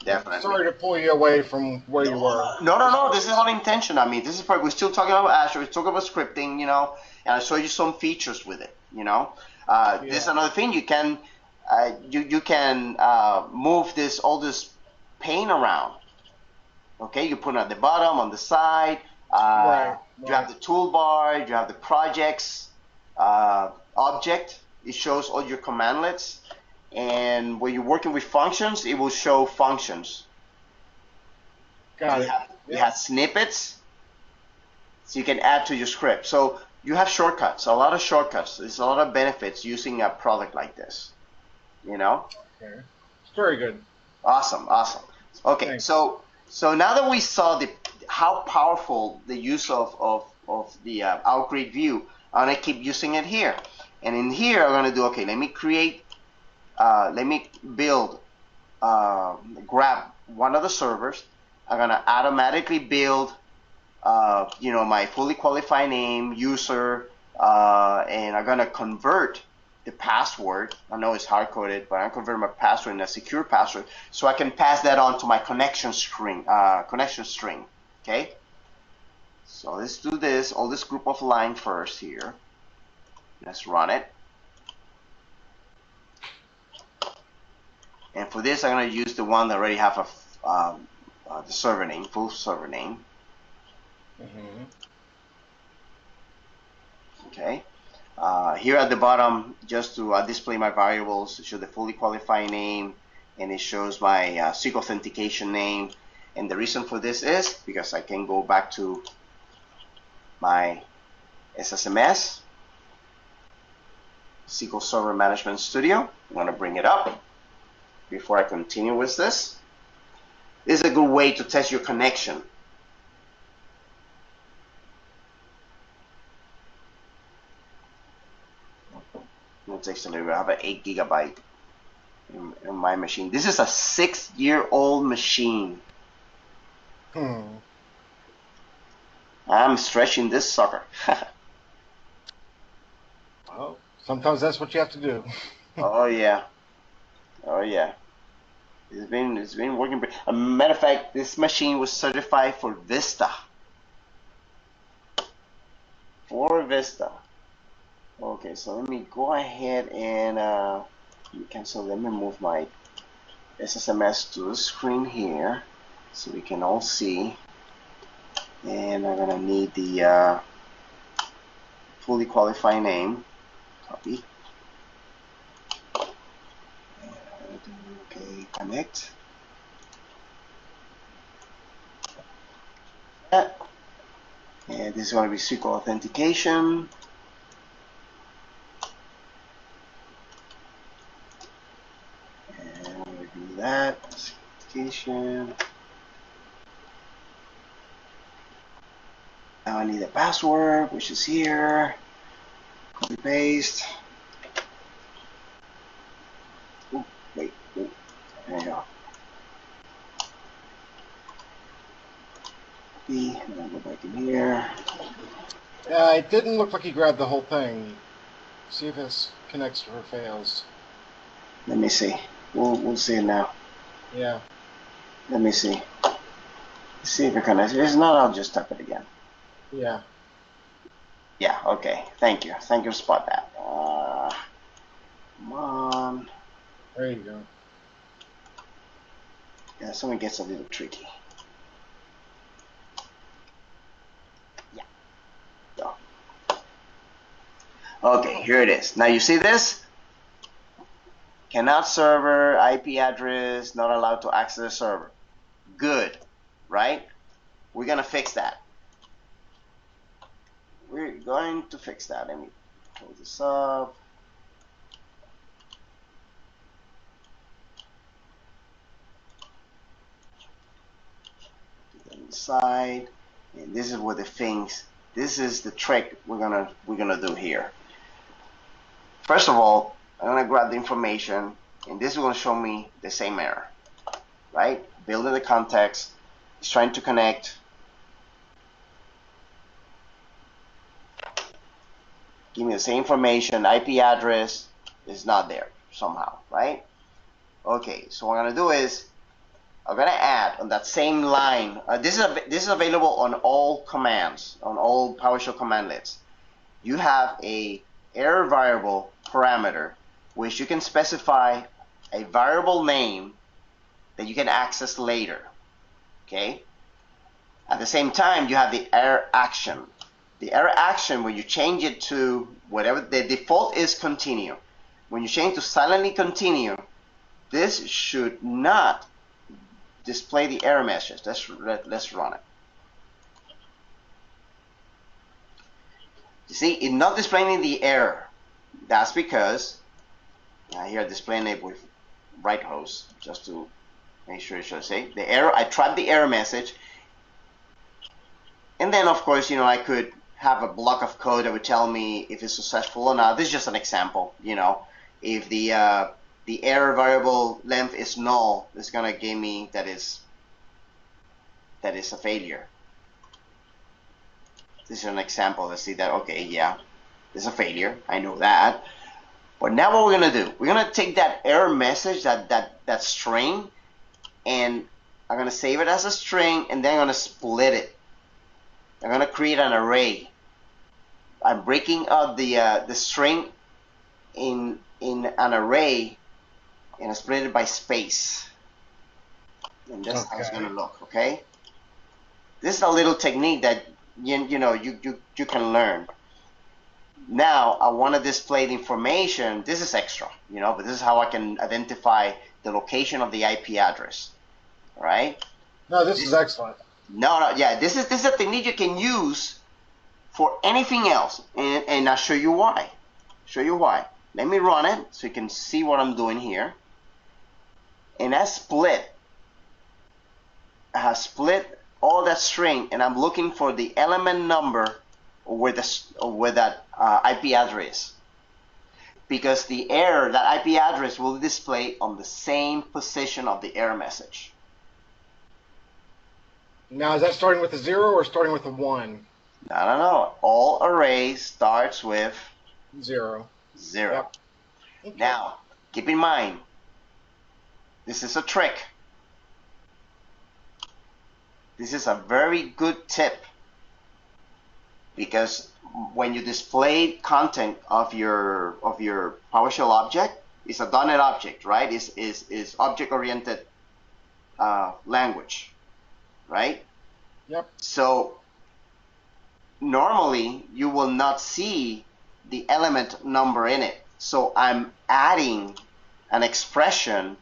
Definitely. Sorry to pull you away from where you were. No. This is not intention. I mean, this is we're still talking about Azure. We're talking about scripting, you know, and I show you some features with it, you know. This is another thing. You can you can move all this pane around. Okay, you put it at the bottom, on the side. Right. You have the toolbar. You have the projects object. It shows all your commandlets. And when you're working with functions, it will show functions. Got it. You have snippets, so you can add to your script. So you have shortcuts, a lot of shortcuts. There's a lot of benefits using a product like this, you know? Okay. Very good. Awesome. Okay, Thanks. so now that we saw how powerful the use of the Outgrid view, I'm gonna keep using it here. And in here, I'm gonna do, okay, let me build, grab one of the servers. I'm gonna automatically build, you know, my fully qualified name, user, and I'm gonna convert the password. I know it's hard coded, but I'm gonna convert my password in a secure password, so I can pass that on to my connection string. Okay. So let's do this. All this group of line first here. Let's run it. And for this, I'm going to use the one that already have the server name, full server name. Okay. Here at the bottom, just to display my variables, it shows the fully qualified name, and it shows my SQL authentication name. And the reason for this is because I can go back to my SSMS, SQL Server Management Studio. I'm going to bring it up before I continue with this. This is a good way to test your connection. It takes a little bit. I have an 8 GB in my machine. This is a 6-year-old machine. I'm stretching this sucker. Well, sometimes that's what you have to do. Oh yeah. It's been working. A matter of fact, this machine was certified for Vista. Okay, so let me go ahead and let me move my SSMS to the screen here so we can all see. And I'm gonna need the fully qualified name. Copy. Okay, connect. And this is going to be SQL authentication. And we're going to do that. Authentication. Now I need a password, which is here. Copy paste. Ooh, wait. Ooh. There you go. And I'll go back in here. It didn't look like he grabbed the whole thing. See if this connects or fails. Let me see. We'll see it now. Yeah. Let me see. Let's see if it connects. If not, I'll just type it again. Yeah. Yeah, okay. Thank you. Thank you for spot that. Come on. There you go. Yeah, someone gets a little tricky. Yeah. So. Okay, here it is. Now you see this? Cannot server, IP address, not allowed to access the server. Good, right? We're going to fix that. We're going to fix that. Let me close this up. Put that inside. And this is what the things. This is the trick we're gonna do here. First of all, I'm gonna grab the information, and this is gonna show me the same error, right? Building the context, it's trying to connect. Give me the same information, IP address is not there somehow, right? Okay, so what I'm gonna do is I'm gonna add on that same line. This is available on all commands, on all PowerShell commandlets. You have a error variable parameter, which you can specify a variable name that you can access later. Okay. At the same time, you have the error action. The error action, when you change it to whatever the default is, continue. When you change to silently continue, this should not display the error message. Let's run it. You see, it's not displaying the error. That's because here displaying it with right host just to make sure it should say the error. I tried the error message, and then of course, you know, I could have a block of code that would tell me if it's successful or not. This is just an example. You know, if the error variable length is null, it's gonna give me that is a failure. This is an example. Let's see that. Okay, yeah, it's a failure. I know that. But now what we're gonna do? We're gonna take that error message, that string, and I'm gonna save it as a string, and then I'm gonna split it. I'm gonna create an array. I'm breaking up the string in an array, and I split it by space. And that's how it's gonna look. Okay. This is a little technique that you can learn. Now I want to display the information. This is extra, you know, but this is how I can identify the location of the IP address. All right. No, this is excellent. No, yeah, this is a technique you can use for anything else, and I'll show you why. Let me run it so you can see what I'm doing here. And I have split all that string, and I'm looking for the element number where that IP address is, because the error, that IP address will display on the same position of the error message. Now, is that starting with a 0 or starting with a 1? No. All arrays starts with 0. Yep. Okay. Now, keep in mind, this is a trick. This is a very good tip, because when you display content of your PowerShell object, it's a .NET object, right? It's object-oriented language, right? Yep. So normally you will not see the element number in it. So I'm adding an expression,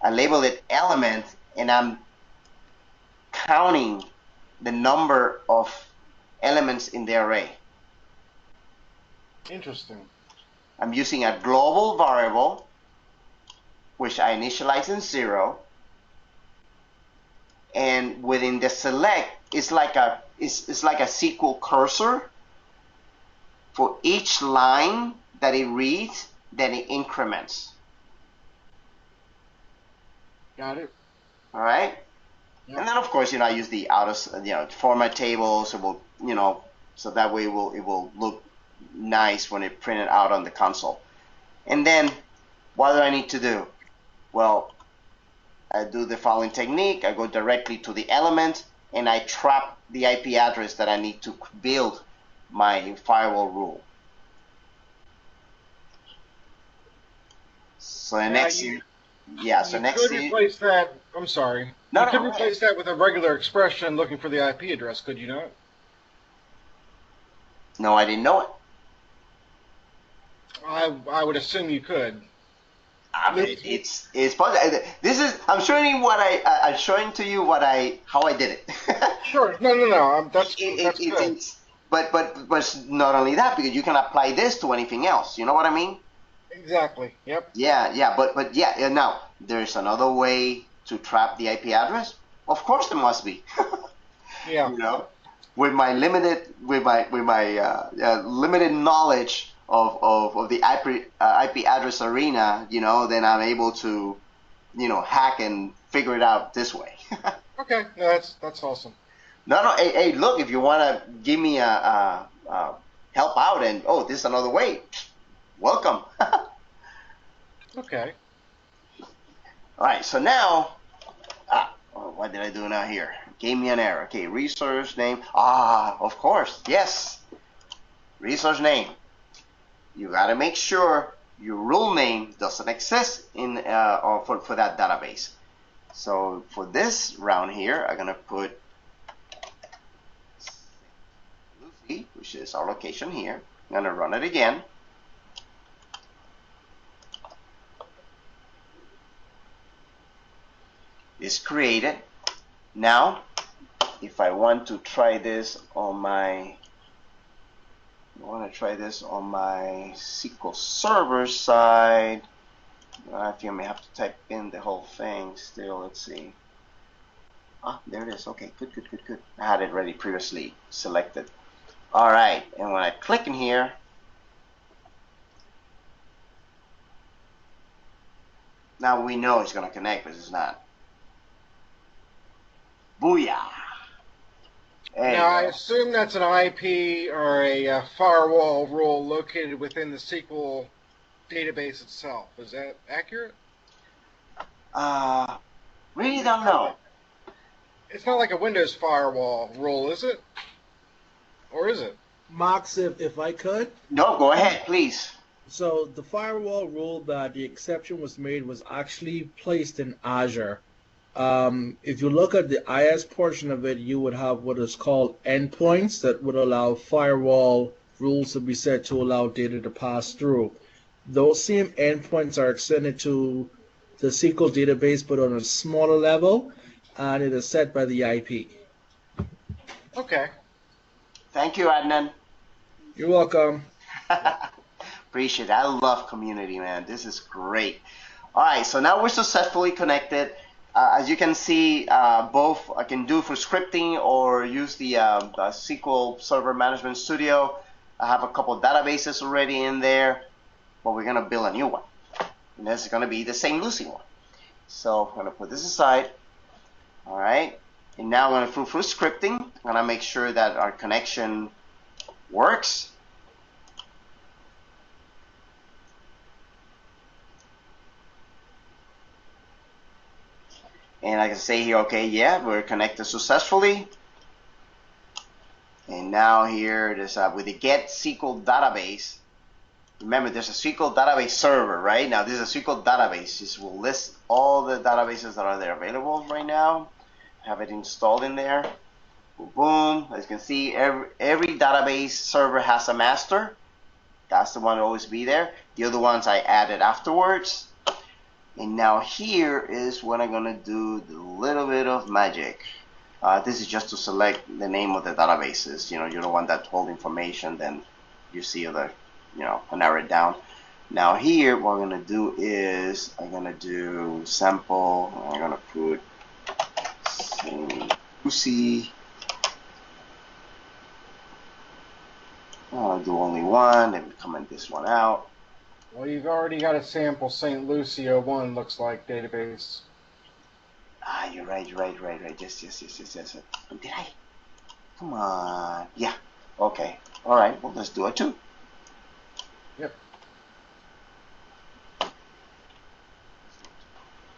I label it element, and I'm counting the number of elements in the array. Interesting. I'm using a global variable, which I initialize in 0, and within the select, it's like a SQL cursor. For each line that it reads, then it increments. Got it. All right. Yep. And then of course, I use the format table, so so that way it will look nice when it printed out on the console. And then what do I need to do? Well, I do the following technique. I go directly to the element, and I trap the IP address that I need to build my firewall rule. So the next thing, so next thing, replace that. I'm sorry. You could replace that with a regular expression looking for the IP address, could you not? No, I didn't know it. I would assume you could. I mean, it's possible. I'm showing you I'm showing to you how I did it. Sure. No. That's good. But not only that, because you can apply this to anything else. You know what I mean? Exactly. Yep. Yeah. But now there's another way to trap the IP address. Of course there must be. Yeah. with my limited limited knowledge of the IP address arena, then I'm able to, hack and figure it out this way. Okay, no, that's awesome. No, hey, look, if you want to give me a help out and, this is another way, welcome. Okay. All right, so now, what did I do now here? Gave me an error. Okay, resource name. Of course, yes. Resource name. You got to make sure your rule name doesn't exist in for that database. So for this round here, I'm going to put Lucy, which is our location here. I'm going to run it again. It's created. Now, if I want to try this on my SQL Server side, I think I may have to type in the whole thing still. Let's see. There it is. Okay, good. I had it ready previously selected. All right, and when I click in here, now we know it's going to connect, but it's not. Booyah! Now, I assume that's an IP or a firewall rule located within the SQL database itself. Is that accurate? Really don't know. It's not like a Windows firewall rule, is it? Or is it? Max, if I could. No, go ahead, please. So the firewall rule that the exception was made was actually placed in Azure. If you look at the IS portion of it, you would have what is called endpoints that would allow firewall rules to be set to allow data to pass through. Those same endpoints are extended to the SQL database, but on a smaller level, and it is set by the IP. Okay. Thank you, Adnan. You're welcome. Appreciate it. I love community, man. This is great. All right, so now we're successfully connected. As you can see, both I can do for scripting or use the SQL Server Management Studio. I have a couple databases already in there, but we're going to build a new one. And this is going to be the same Lucy one. So I'm going to put this aside. All right. And now I'm going to through scripting. I'm going to make sure that our connection works. And I can say here, okay, yeah, we're connected successfully. And now here, there's with the get SQL database. Remember, there's a SQL database server, right? Now, this is a SQL database. This will list all the databases that are there available right now. Have it installed in there. Boom, boom. As you can see, every database server has a master. That's the one that will always be there. The other ones I added afterwards. And now here is when I'm going to do the little bit of magic. This is just to select the name of the databases. You don't want that whole information. Then you see other, I narrow it down. Now here, what I'm going to do is I'm going to do sample. I'm going to put Lucy. I'll do only one and comment this one out. Well, you've already got a sample St. Lucia 1, looks like, database. You're right. Yes. Did I? Come on. Yeah. Okay. All right. Well, let's do it too. Yep.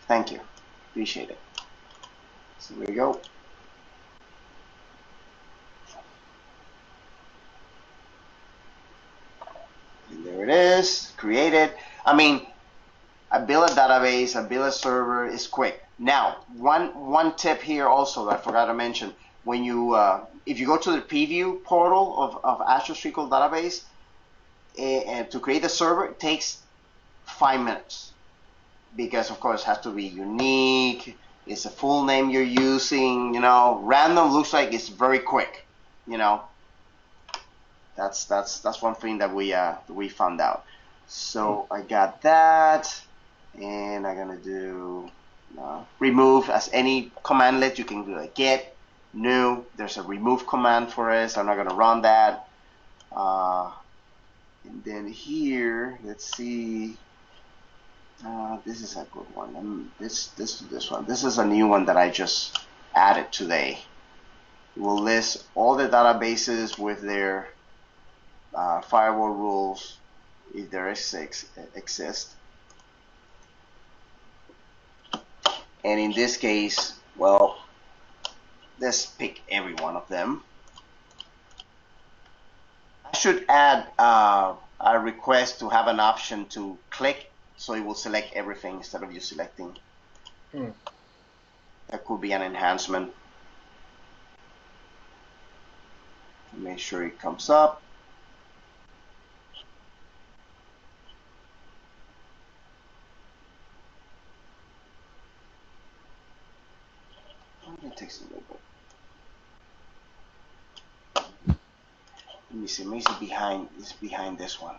Thank you. Appreciate it. So there we go. And there it is, created. I mean, I build a database, I build a server, it's quick. Now, one tip here also that I forgot to mention. When you, if you go to the preview portal of Azure SQL Database, and to create a server, it takes 5 minutes. Because, of course, it has to be unique, it's a full name you're using, random looks like it's very quick, That's one thing that we found out. So I got that, and I'm gonna do remove as any commandlet. You can do a get, new. There's a remove command for it, so I'm not going to run that. And then here, let's see. This is a good one. This one. This is a new one that I just added today. It will list all the databases with their firewall rules, if there exist. And in this case, well, let's pick every one of them. I should add a request to have an option to click, so it will select everything instead of you selecting. That could be an enhancement. Make sure it comes up. It takes a little bit. Let me see. Maybe it's behind this one.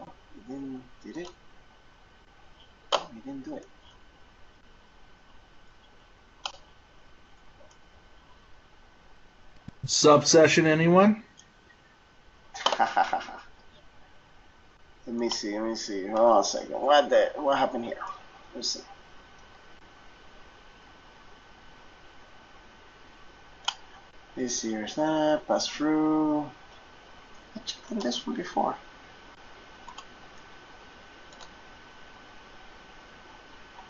Oh, it didn't. Did it? Oh, it didn't do it. Subsession, anyone? Let me see. Hold on a second. What happened here? Let's see. This here's that. Pass through. I checked on this one before.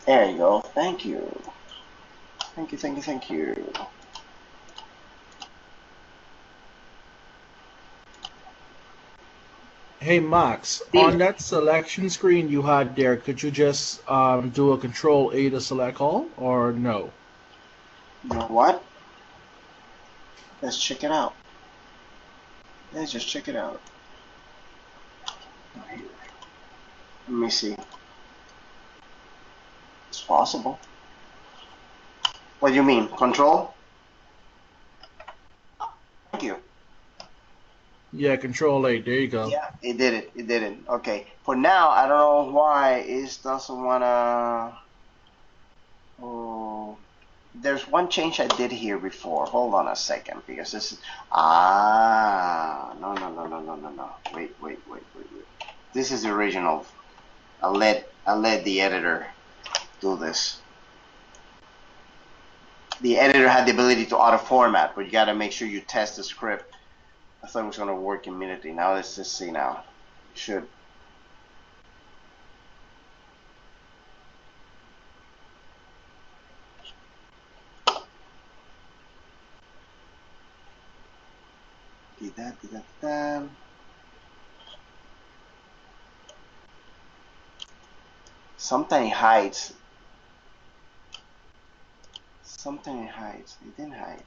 There you go. Thank you. Thank you. Hey Max, on that selection screen you had there, could you just do a Control A to select all, or no? You know what? Let's check it out. Let's just check it out. Let me see. It's possible. What do you mean? Control? Thank you. Yeah, Control A. There you go. Yeah, it did it. It didn't. Okay. For now, I don't know why it doesn't wanna. Oh, there's one change I did here before. Hold on a second, because this is no. Wait. This is the original. I'll let the editor do this. The editor had the ability to auto format, but you gotta make sure you test the script. I thought it was gonna work immediately. Now let's just see now. It should. Did that. Something hides. Something hides. It didn't hide.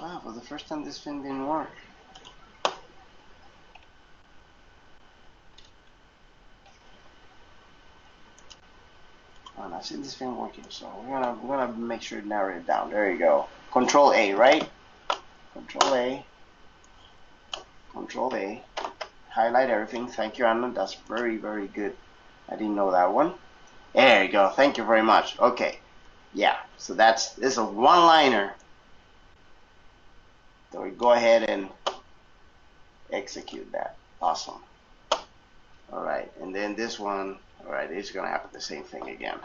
Wow, for the first time this thing didn't work. Oh, I've seen this thing working, so we're gonna make sure to narrow it down. There you go. Control A, right? Control A. Control A. Highlight everything. Thank you, Adnan. That's very, very good. I didn't know that one. There you go. Thank you very much. Okay. Yeah. So this is a one-liner. So we go ahead and execute that. Awesome. All right. And then this one. All right. It's gonna happen the same thing again.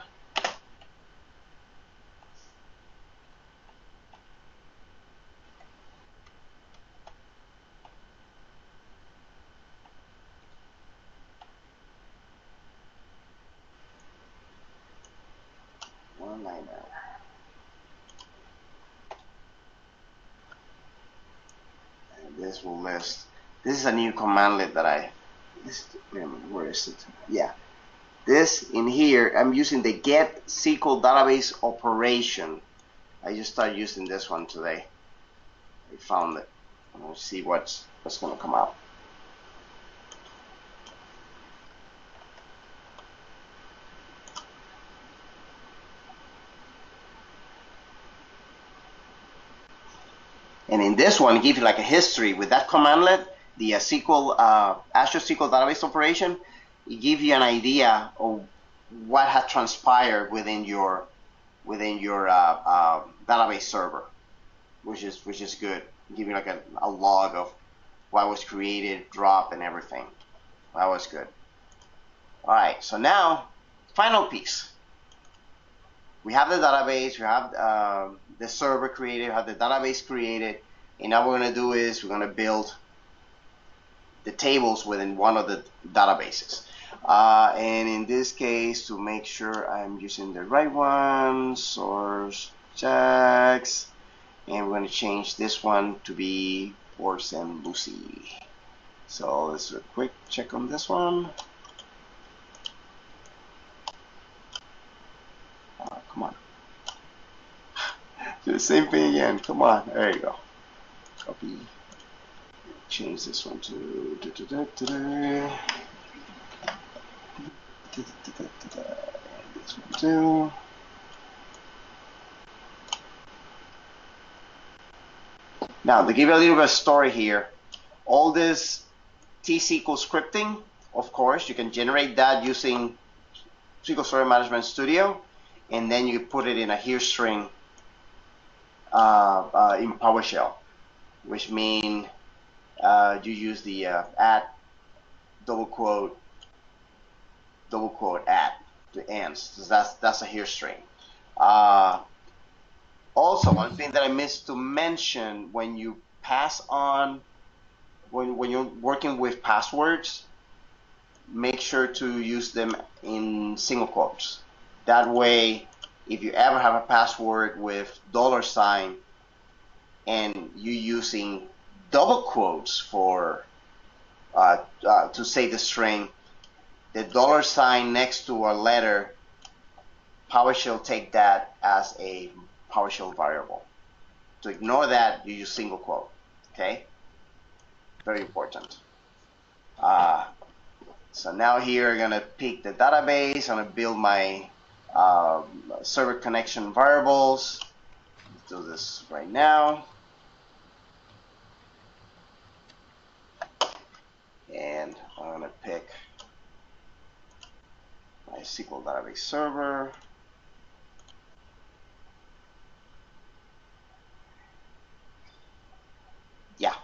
One-liner. This will list. This is a new commandlet that wait a minute, where is it? Yeah. This in here, I'm using the get SQL database operation. I just started using this one today. I found it. We'll see what's going to come out. And in this one, it gives you like a history with that commandlet, the Azure SQL database operation. it gives you an idea of what had transpired within your database server, which is good. Give you like a log of what was created, dropped, and everything. That was good. All right, so now final piece. We have the database, we have the server created, we have the database created, and now what we're going to do is we're going to build the tables within one of the databases. And in this case, to make sure I'm using the right one, source checks, and we're going to change this one to be Horse and Lucy. So let's do a quick check on this one. Come on. Do the same thing again. Come on. There you go. Copy. Change this one to this one too. Now, to give you a little bit of story here, all this T-SQL scripting, of course, you can generate that using SQL Server Management Studio, and then you put it in a here string in PowerShell, which means you use the at double quote at the ends. So that's a here string. Also, one thing that I missed to mention, when you pass on, when you're working with passwords, make sure to use them in single quotes. That way, if you ever have a password with $, and you're using double quotes for to say the string, the $sign next to a letter, PowerShell take that as a PowerShell variable. To ignore that, you use single quote. Okay, very important. So now here I'm gonna pick the database. I'm gonna build my server connection variables. Let's do this right now. And I'm gonna pick my SQL database server. Yeah,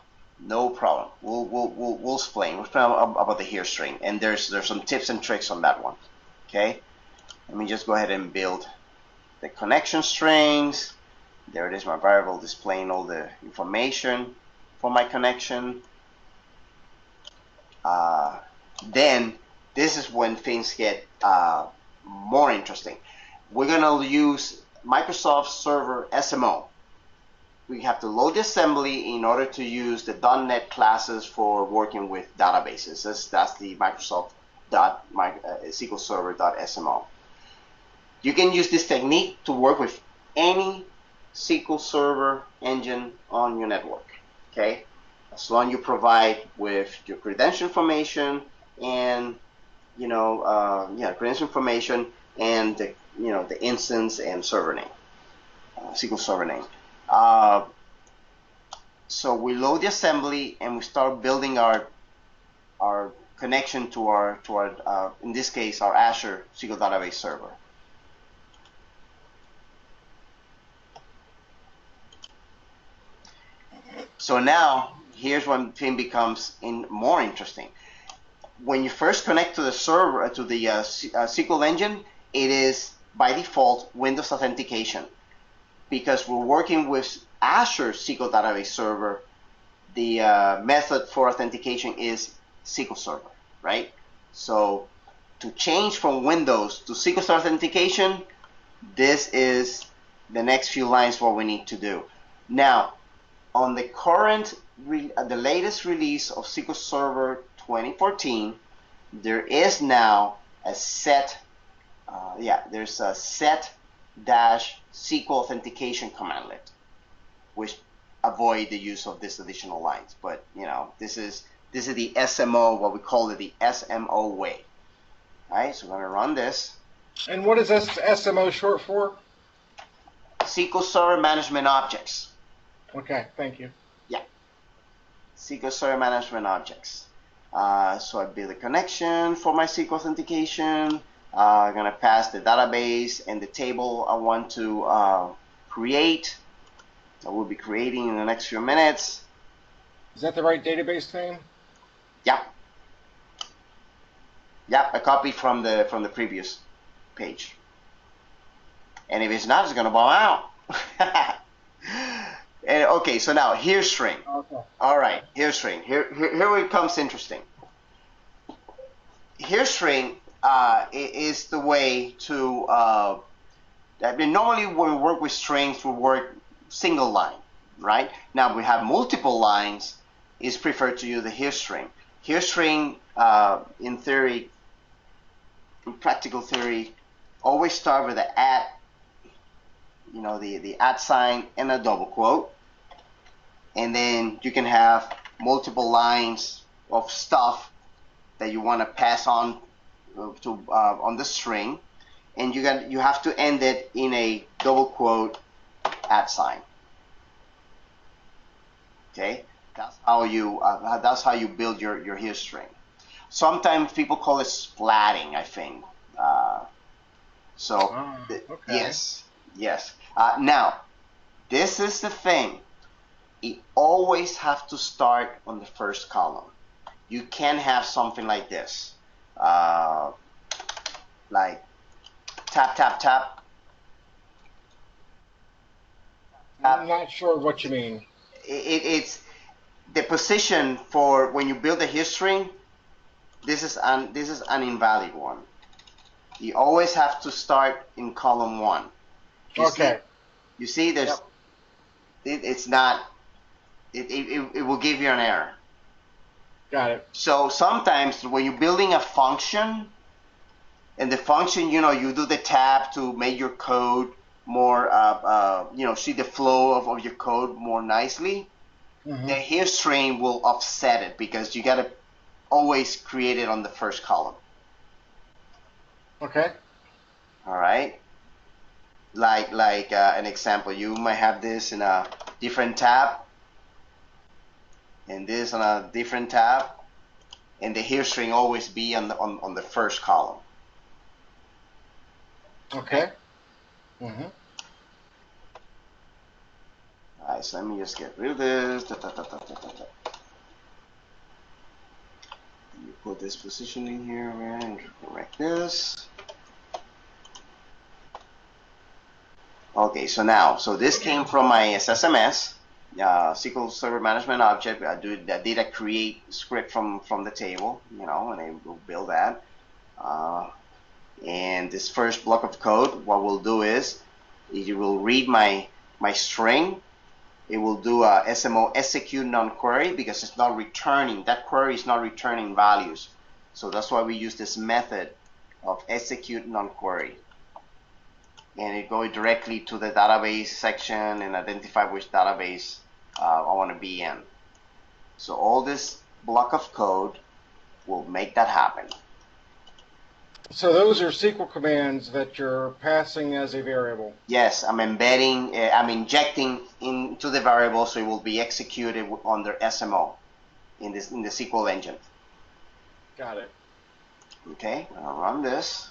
no problem. We'll explain. We'll explain about the here string, and there's some tips and tricks on that one. Okay, let me just go ahead and build the connection strings. There it is, my variable displaying all the information for my connection. Then this is when things get more interesting. We're gonna use Microsoft Server SMO. We have to load the assembly in order to use the .NET classes for working with databases. That's the Microsoft SQL Server.smo. You can use this technique to work with any SQL Server engine on your network. Okay, as long as you provide with your credential information and credential information and the instance and server name, SQL Server name. So we load the assembly and we start building our connection to our in this case our Azure SQL database server. So now here's when thing becomes more interesting. When you first connect to the server, to the SQL engine, it is by default Windows authentication. Because we're working with Azure SQL database server, the method for authentication is SQL Server, right? So to change from Windows to SQL Server authentication, this is the next few lines what we need to do. Now, on the current, the latest release of SQL Server 2014, there is now a set, there's a set-SQL authentication commandlet, which avoid the use of this additional lines. But this is the SMO, what we call it the SMO way. All right, so we're going to run this. And what is this SMO short for? SQL Server Management Objects. Okay, thank you. Yeah, SQL Server Management Objects. So I build a connection for my SQL authentication. I'm going to pass the database and the table I want to create. I will be creating in the next few minutes. Is that the right database name? Yeah. Yeah, a copy from the previous page. And if it's not, it's going to bomb out. And, okay, so now here's string. Okay. All right, here's string. Here it comes interesting. Here's string is the way to. Normally, when we work with strings, we work single line, right? Now we have multiple lines. It's preferred to use the here string. Here string, in theory, in practical theory, always start with the at. You know, the at sign and a double quote, and then you can have multiple lines of stuff that you want to pass on to on the string, and you have to end it in a double quote at sign. Okay, that's how you build your here string. Sometimes people call it splatting, I think. Okay. Yes. Now, this is the thing. It always have to start on the first column. You can have something like this, like tap, tap, tap. I'm not sure what you mean. It's the position for when you build a here string. This is an invalid one. You always have to start in column 1. You see, there's it's not. It will give you an error. Got it. So sometimes when you're building a function, and the function, you do the tab to make your code more, see the flow of your code more nicely. Mm-hmm. The here string will offset it because you got to always create it on the first column. Okay. All right. Like an example, you might have this in a different tab, and this on a different tab, and the here string always be on the first column. Okay. Mm-hmm. All right, so let me just get rid of this. You put this position in here, and correct this. Okay, so this came from my SSMS, SQL Server Management Object. I did a create script from the table, and I will build that. And this first block of code, what we'll do is it will read my string. It will do a SMO execute non-query because it's not returning. That query is not returning values. So that's why we use this method of execute non-query. And it goes directly to the database section and identify which database I want to be in. So all this block of code will make that happen. So those are SQL commands that you're passing as a variable? Yes, I'm injecting into the variable so it will be executed under SMO in the SQL engine. Got it. Okay, I'll run this.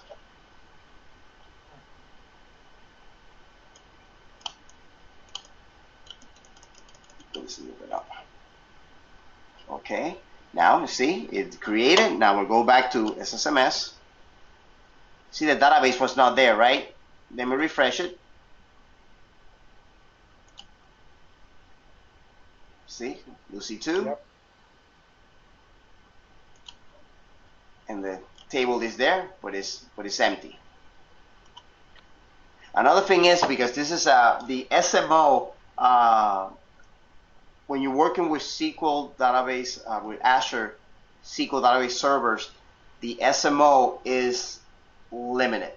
Let's move it up. Okay, now you see it's created. Now we'll go back to SSMS. See, the database was not there, right? Let me refresh it. See, you'll see 2. Yep. And the table is there, but it's empty. Another thing is, because this is the SMO, when you're working with SQL database, with Azure SQL database servers, the SMO is limited,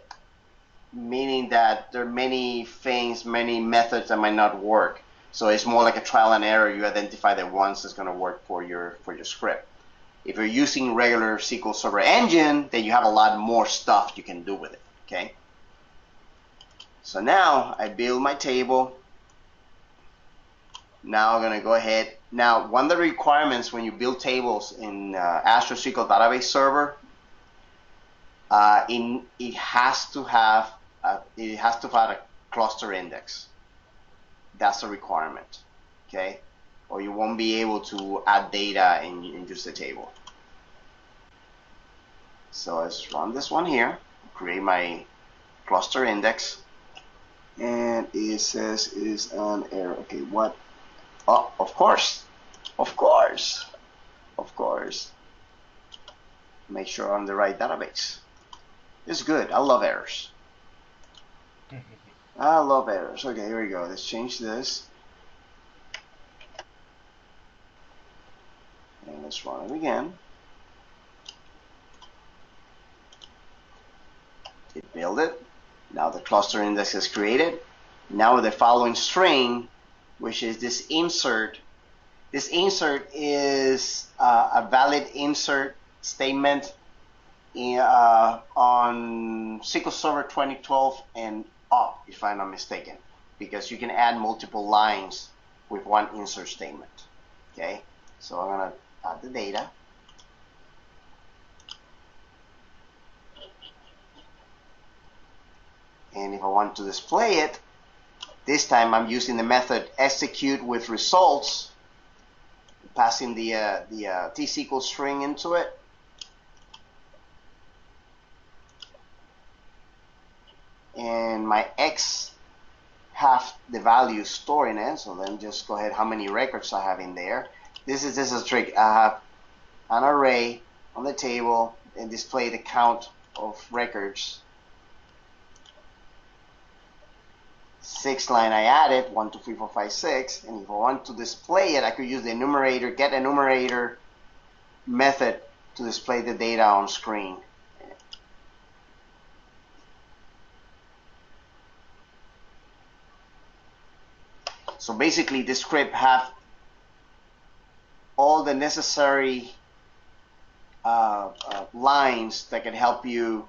meaning that there are many things, many methods that might not work. So it's more like a trial and error. You identify the ones that's going to work for your script. If you're using regular SQL Server Engine, then you have a lot more stuff you can do with it. Okay. So now I build my table. Now I'm going to go ahead. Now, one of the requirements when you build tables in Azure SQL Database Server, it has to have a cluster index. That's a requirement, okay? Or you won't be able to add data in just a table. So let's run this one here, create my cluster index, and it says is an error. Okay, what? Oh, of course. Make sure I'm the right database. It's good. I love errors. I love errors. Okay, here we go. Let's change this. And let's run it again. It built it. Now the cluster index is created. Now the following string, which is this insert. This insert is a valid insert statement on SQL Server 2012 and up, if I'm not mistaken, because you can add multiple lines with one insert statement. Okay, so I'm going to add the data. And if I want to display it, this time I'm using the method execute with results, passing the T-SQL string into it. And my X have the value stored in it, so then just go ahead how many records I have in there. This is a trick. I have an array on the table and display the count of records. 6 line I added 1 2 3 4 5 6, and if I want to display it, I could use the enumerator get enumerator method to display the data on screen. So basically this script have all the necessary lines that can help you,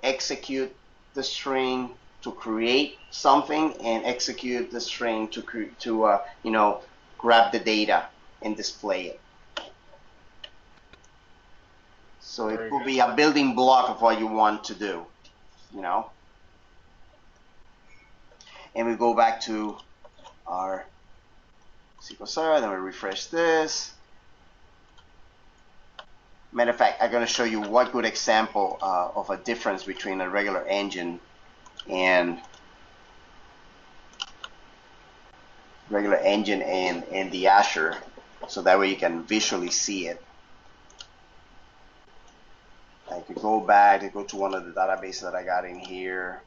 execute the string to create something and execute the string to grab the data and display it. So it will be a building block of what you want to do, And we go back to our SQL Server, then we refresh this. Matter of fact, I'm going to show you one good example of a difference between a regular engine and the Azure, so that way you can visually see it. I could go back and go to one of the databases that I got in here.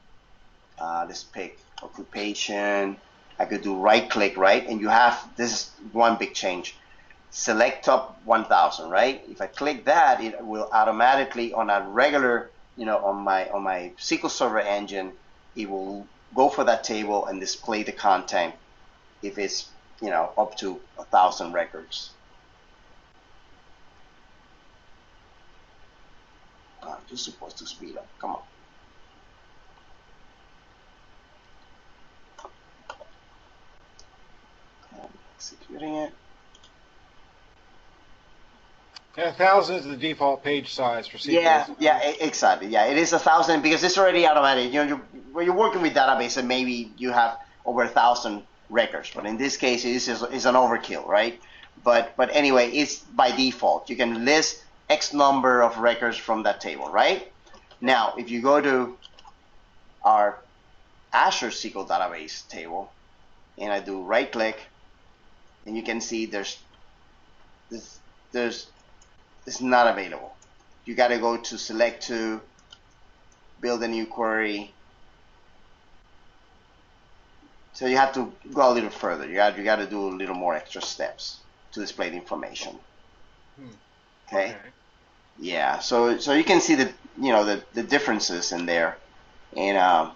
Let's pick occupation. I could do right click, right? And you have, this is one big change. Select top 1000, right? If I click that, it will automatically on a regular, on my SQL Server engine, it will go for that table and display the content if it's, up to 1,000 records. You're supposed to speed up. Come on. Executing it. Yeah, 1,000 is the default page size for SQL. Yeah, exactly. Yeah, it is 1,000 because it's already automatic. When you're working with database, and maybe you have over 1,000 records, but in this case, it's an overkill, right? But anyway, it's by default. You can list X number of records from that table, right? Now, if you go to our Azure SQL database table, and I do right click, and you can see it's not available. You got to go to select to build a new query. So you have to go a little further. You got to do a little more extra steps to display the information. Okay. Yeah. So you can see the the differences in there, and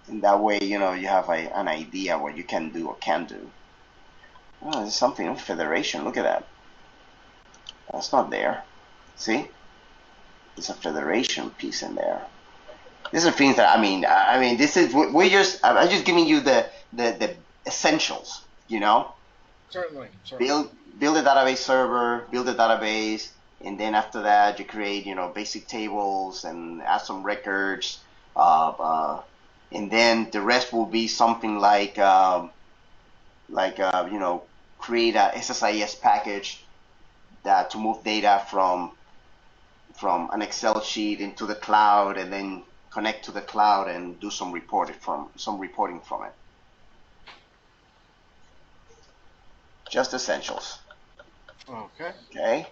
in that way you have an idea what you can do or can't do. Oh, there's something in Federation. Look at that. That's not there. See? There's a Federation piece in there. This is things that I mean. This is I'm just giving you the essentials, you know. Certainly. Build a database server, build a database, and then after that you create, you know, basic tables and add some records, and then the rest will be something like you know, create a SSIS package that to move data from an Excel sheet into the cloud, and then connect to the cloud and do some reporting from it. Just essentials. Okay. Okay.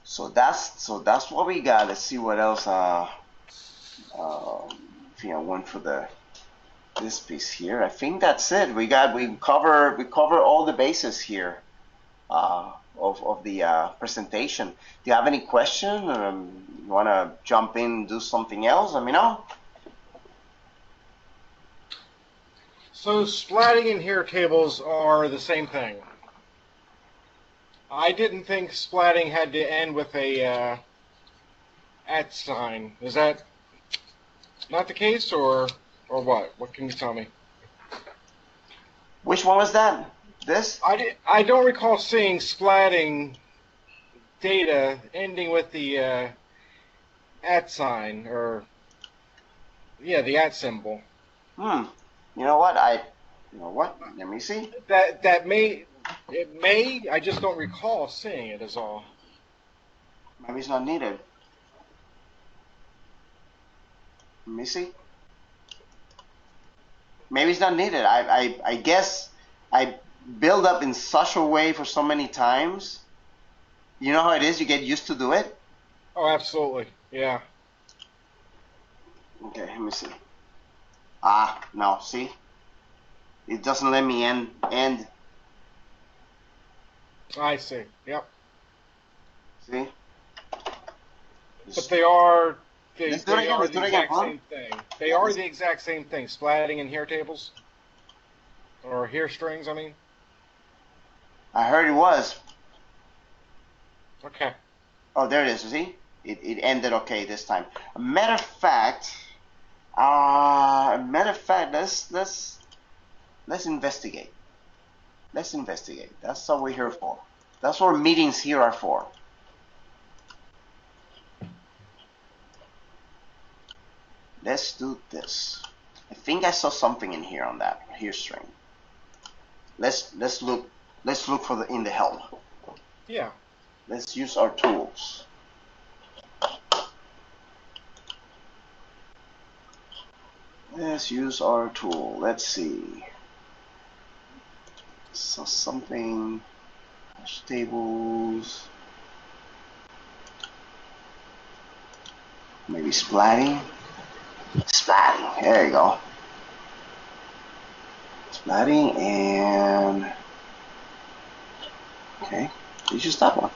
So that's what we got. Let's see what else. I think I went for this piece here. I think that's it. We cover all the bases here of the presentation. Do you have any question? You want to jump in and do something else? Let me know. So splatting and here tables are the same thing. I didn't think splatting had to end with a @ sign. Is that not the case, or what? What can you tell me? Which one was that? This? I don't recall seeing splatting data ending with the @ sign, or the @ symbol. You know what? Let me see. That may. I just don't recall seeing it, is all. Maybe it's not needed. Let me see. Maybe it's not needed. I guess I build up in such a way for so many times. You know how it is? You get used to do it? Oh, absolutely. Yeah. Okay, let me see. No, see? It doesn't let me end. I see. Yep. See? But they are the Let's do it again. exact same thing. They are the exact same thing. Splatting and here tables, or here strings. I mean. I heard it was. Okay. Oh, there it is. You see? It ended okay this time. Matter of fact, let's investigate. Let's investigate. That's what we're here for. That's what meetings here are for. Let's do this. I think I saw something in here on that here string. Let's look for in the help. Yeah. Let's use our tools. Let's use our tool. Let's see. So something. Hash tables. Maybe splatting. Splatting. There you go. Splatting and. Okay. It's just that one.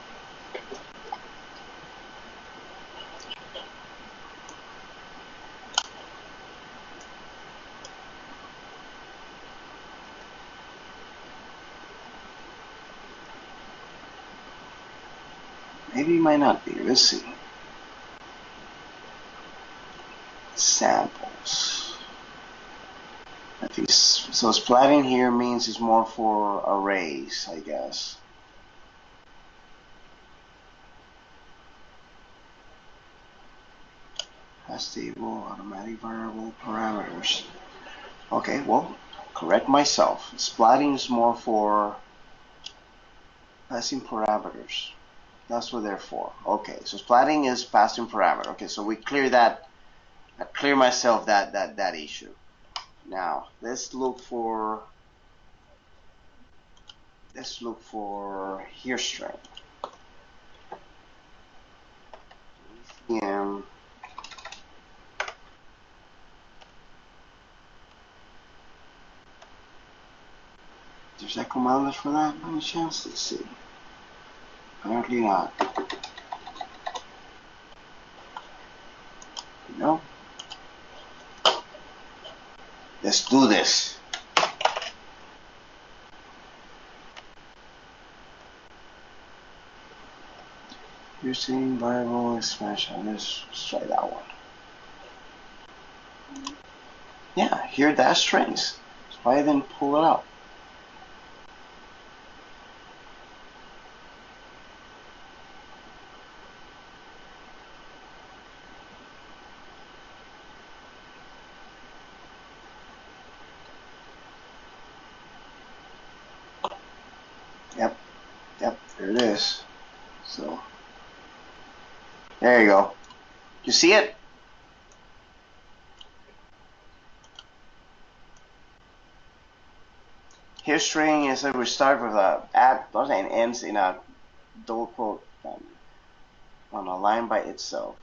Maybe it might not be. Let's see. Samples. I think so. Splatting here means it's more for arrays, I guess. Hash table, automatic variable, parameters. Okay, well, correct myself. Splatting is more for passing parameters. That's what they're for. Okay, so splatting is passing parameter. Okay, so we clear that. I clear myself that issue. Now let's look for here string. There's that command for that by any chance? Let's see. Apparently not. No. Let's do this. Using variable expansion. Let's try that one. Yeah, here dash strings. That's why I didn't pull it out. Yep, there it is. So, there you go. You see it? Here string is we start with a add and ends in a double quote on a line by itself.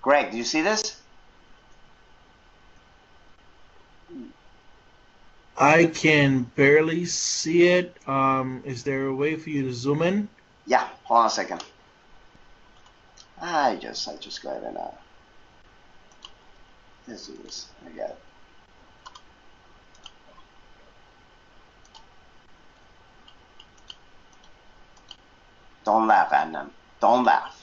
Greg, do you see this? I can barely see it. Is there a way for you to zoom in? Yeah, hold on a second. I just go ahead and let's do this. I got it. Don't laugh, Adnan. Don't laugh.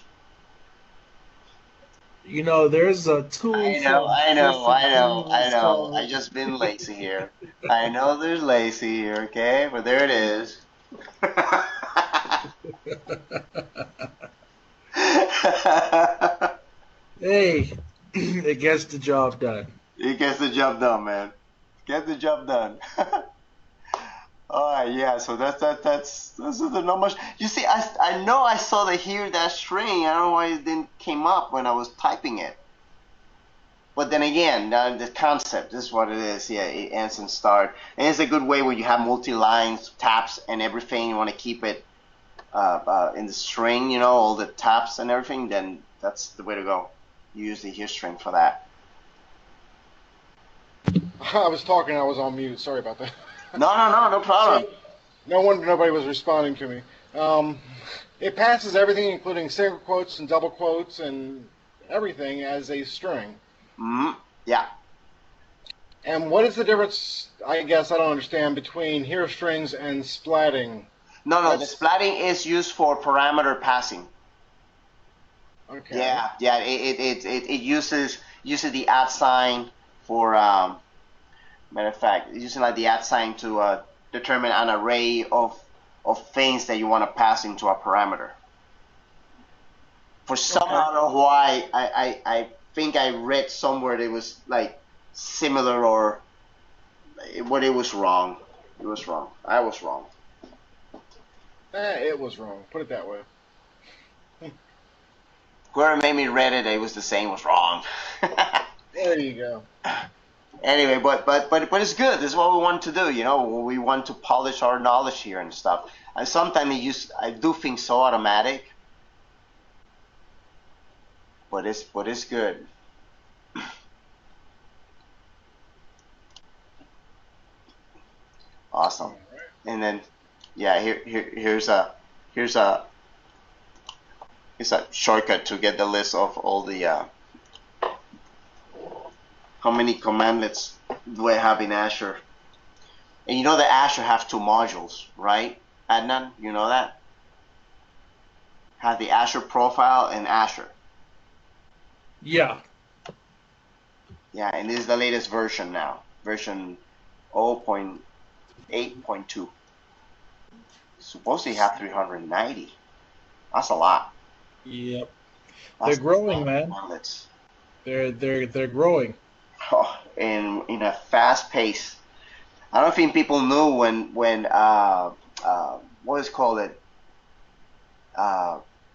You know, there's a tool. I know. I just been lazy here. I know there's lazy here, okay? But there it is. Hey, it gets the job done. It gets the job done, man. Get the job done. Alright, yeah, so that's not much. You see, I know I saw the here dash string. I don't know why it didn't came up when I was typing it. But then again, the concept, this is what it is. Yeah, it ends and start. And it's a good way when you have multi-lines, taps, and everything. You want to keep it in the string, you know, all the taps and everything. Then that's the way to go. Use the here string for that. I was talking. I was on mute. Sorry about that. No problem. So, no wonder nobody was responding to me. It passes everything, including single quotes and double quotes and everything, as a string. Yeah. And what is the difference, I guess I don't understand, between here strings and splatting? No, the splatting is used for parameter passing. Okay. Yeah, it uses the at sign for, matter of fact, using like the at sign to determine an array of things that you want to pass into a parameter. For some reason why I think I read somewhere that it was like similar or but it was wrong. It was wrong. I was wrong. It was wrong. Put it that way. Whoever made me read it was the same was wrong. There you go. Anyway, but it's good. This is what we want to do. You know, we want to polish our knowledge here and stuff. And sometimes I do things so automatic, but it's good. Awesome. And then, yeah, here's a shortcut to get the list of all the how many commandlets do I have in Azure. And you know that Azure have two modules, right, Adnan? You know that? Have the Azure profile and Azure. Yeah. Yeah, and this is the latest version now, version 0.8.2. Supposedly have 390. That's a lot. Yep. They're growing, man. They're growing. Oh, in a fast pace. I don't think people knew when what is called it,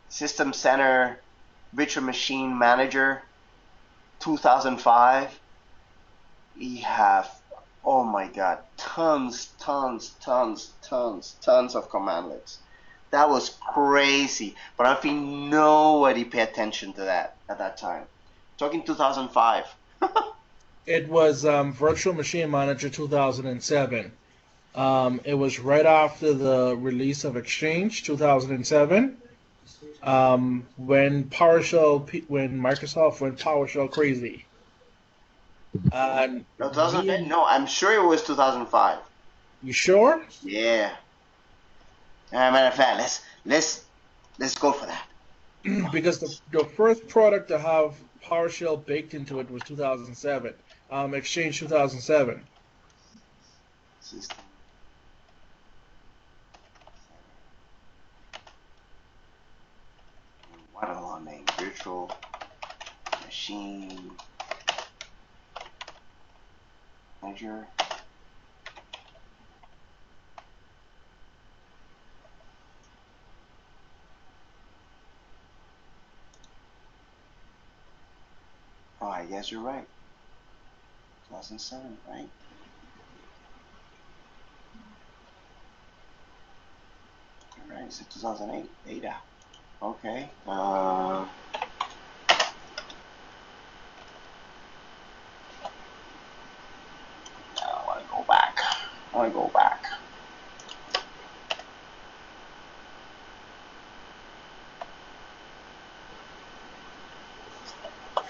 System Center Virtual Machine Manager 2005. We have, oh my God, tons of commandlets. That was crazy, but I think nobody paid attention to that at that time. Talking 2005. It was Virtual Machine Manager 2007. It was right after the release of Exchange 2007. When Microsoft went PowerShell crazy. No, 2005? No, I'm sure it was 2005. You sure? Yeah. Matter of fact, let's go for that. Because the first product to have PowerShell baked into it was 2007, Exchange 2007. System. What a long name. Virtual machine. Azure. Oh, I guess you're right. 2007, right? All right, it's 2008. Ada. Okay. I want to go back. I want to go back.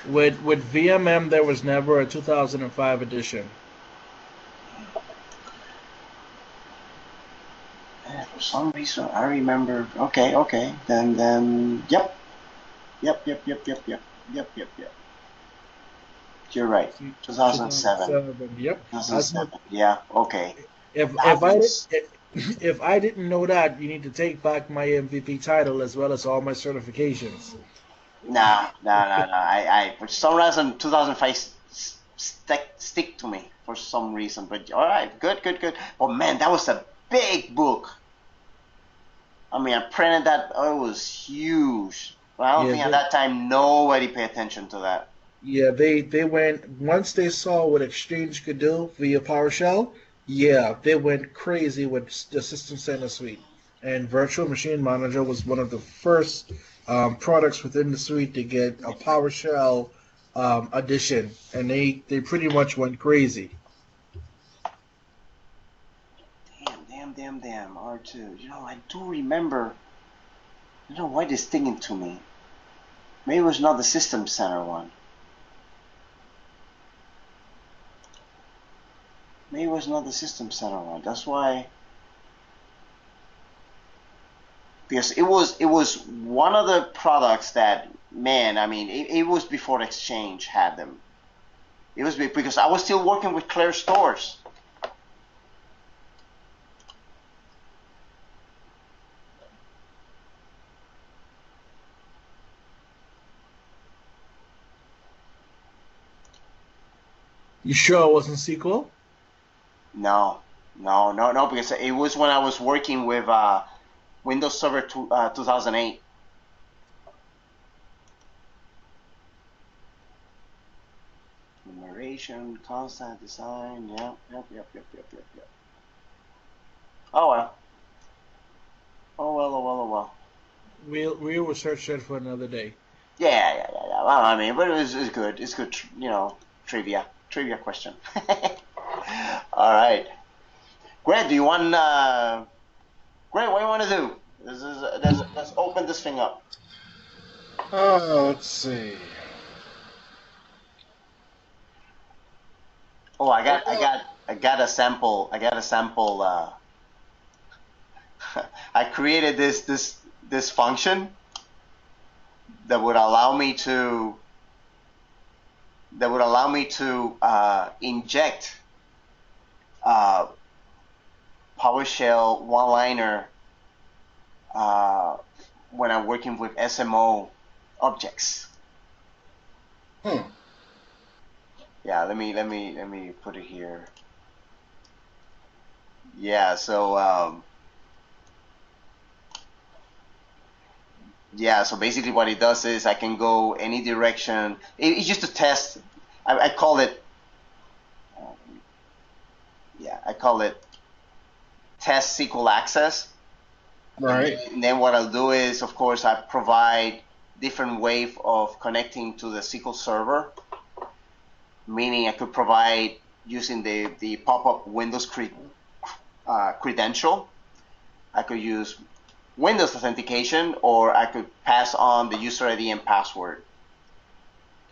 With VMM, there was never a 2005 edition. For some reason, I remember. Okay. Then, yep. Yep. You're right. 2007. Yep. 2007. Yeah. Okay. If if I didn't know that, you need to take back my MVP title as well as all my certifications. Nah. I for some reason 2005 stick to me for some reason. But all right, good. But man, that was a big book. I mean, I printed that. Oh, it was huge. But I don't think at that time nobody paid attention to that. Yeah, they went once they saw what Exchange could do via PowerShell. Yeah, they went crazy with the System Center suite, and Virtual Machine Manager was one of the first products within the suite to get a PowerShell addition, and they pretty much went crazy. Damn. R2. You know, I do remember. I don't know why this stinging to me. Maybe it was not the System Center one. Maybe it was not the System Center one. That's why. Because it was one of the products that, man, I mean, it was before Exchange had them. It was because I was still working with Claire Stores. You sure it wasn't SQL? No, because it was when I was working with Windows Server 2008. Numeration, constant design, yep. Oh well. Oh well. We'll research that for another day. Yeah. Well, I mean, but it's good. It's good, trivia question. All right. Greg, do you want? Greg, what do you want to do? Let's open this thing up. Let's see. Oh, I got a sample. I created this function that would allow me to inject PowerShell one-liner when I'm working with SMO objects. Yeah, let me put it here. Yeah, so so basically what it does is I can go any direction. It's just a test. I call it test SQL access. Right. And then what I'll do is, of course, I provide different way of connecting to the SQL server. Meaning I could provide using the pop-up Windows credential. I could use Windows authentication, or I could pass on the user ID and password.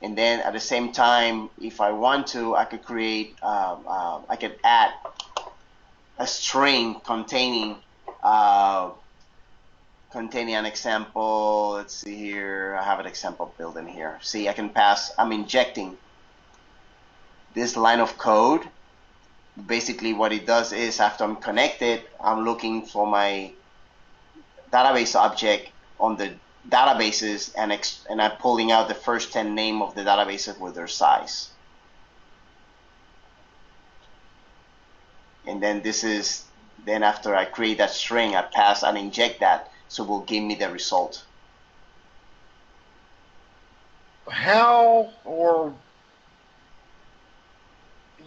And then at the same time, if I want to, I could create, I could add a string containing an example. Let's see here. I have an example built in here. See, I can pass. I'm injecting this line of code. Basically, what it does is after I'm connected, I'm looking for my database object on the databases, and I'm pulling out the first 10 names of the databases with their size. And then then after I create that string, I pass and inject that, so it will give me the result. How, or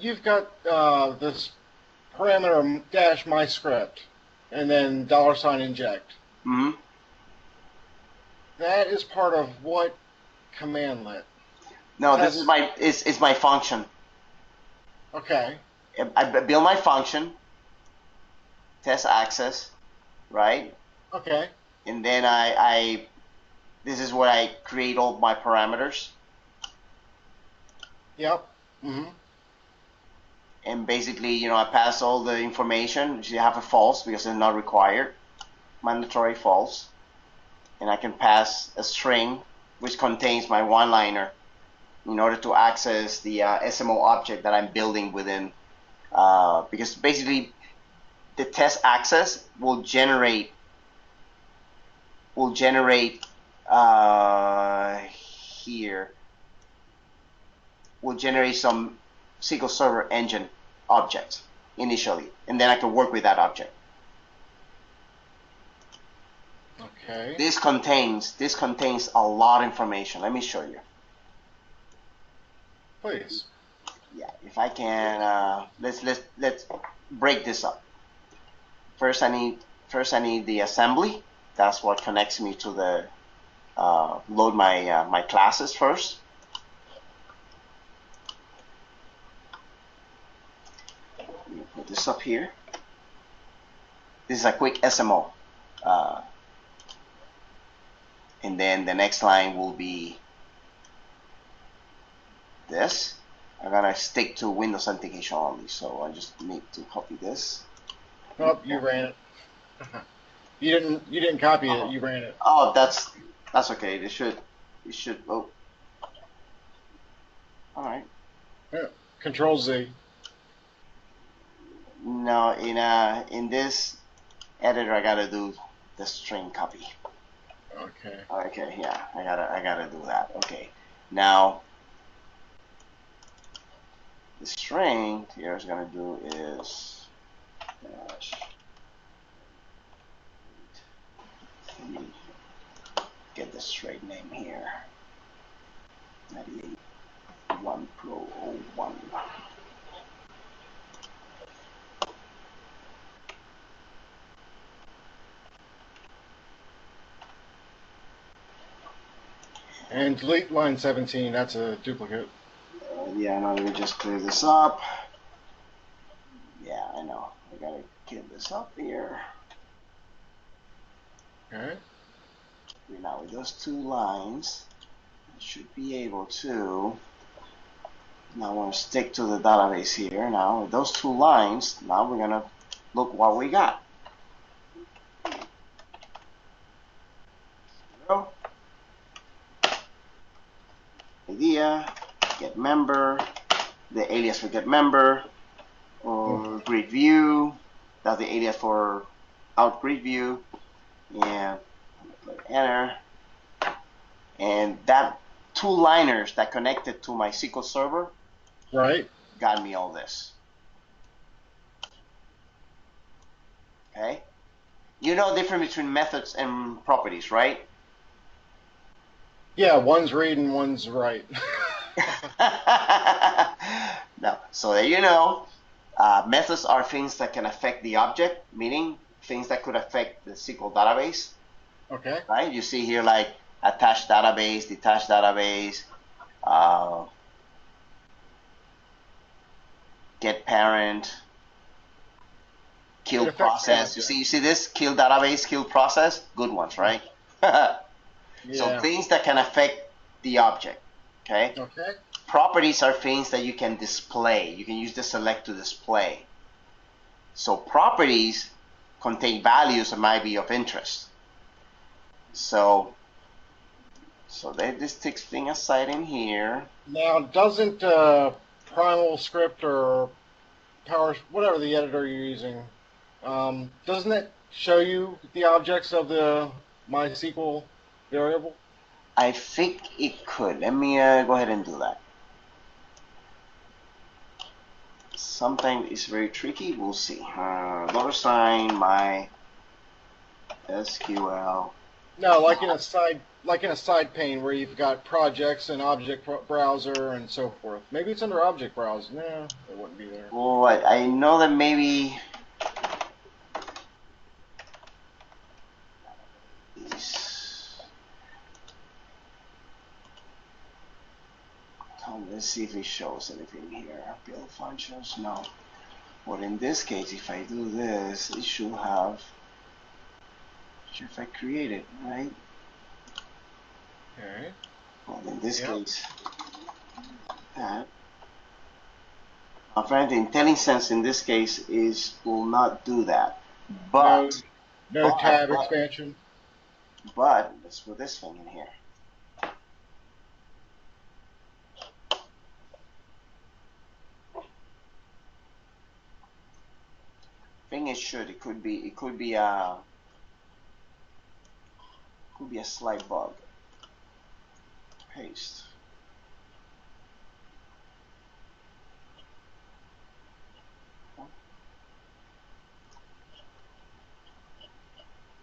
you've got this parameter dash my script and then $inject. Mm-hmm. That is part of what commandlet? No, this is my function. Okay. I build my function, test access, right? Okay. And then this is where I create all my parameters. Yep. Mm-hmm. And basically, I pass all the information. You have a false because it's not required, mandatory false. And I can pass a string which contains my one-liner in order to access the SMO object that I'm building within. Because basically, the test access will generate some SQL Server engine objects initially, and then I can work with that object. Okay. This contains a lot of information. Let me show you. Please. Yeah, if I can, let's break this up. First, I need the assembly. That's what connects me to the load my classes first. Let me put this up here. This is a quick SMO. And then the next line will be this. I'm gonna stick to Windows authentication only, so I just need to copy this. Oh, you ran it. You didn't copy it. You ran it. Oh, that's okay. It should. Oh, all right. Yeah. Control Z. No, in this editor, I gotta do the string copy. Okay. Okay, yeah, I gotta do that. Okay, now the string here is gonna do is let me get the straight name here. 98.1 Pro 01. And delete line 17. That's a duplicate. Yeah, no, let me just clear this up. Yeah, I know. I gotta get this up here. Okay. Now with those two lines, I should be able to. Now I want to stick to the database here. Now with those two lines, now we're gonna look what we got. So, idea, get member, the alias for get member, or grid view. That's the alias for out grid view, and enter. And that two liners that connected to my SQL Server, right, got me all this. Okay, you know the difference between methods and properties, right? Yeah, one's read and one's write. No, so there you know. Methods are things that can affect the object, meaning things that could affect the SQL database. Okay. Right? You see here like attached database, detached database, get parent, kill process. You see this kill database, kill process, good ones, right? Yeah. So things that can affect the object. Okay. Okay. Properties are things that you can display. You can use the select to display. So properties contain values that might be of interest. So let this text thing aside in here. Now, doesn't Primal Script or whatever the editor you're using, doesn't it show you the objects of the MySQL variable? I think it could. Let me go ahead and do that. Sometimes it's very tricky. We'll see. $sign my SQL. No, like in a side pane where you've got projects and object browser and so forth. Maybe it's under object browser. No, it wouldn't be there. Oh, I know that maybe. Let's see if it shows anything here. Build functions, no. But in this case, if I do this, it should have. If I create it, right? Okay. Well, in this case, that. Apparently, IntelliSense in this case will not do that. But no tab expansion. But let's put this thing in here. Thing is, it could be a slight bug. Paste.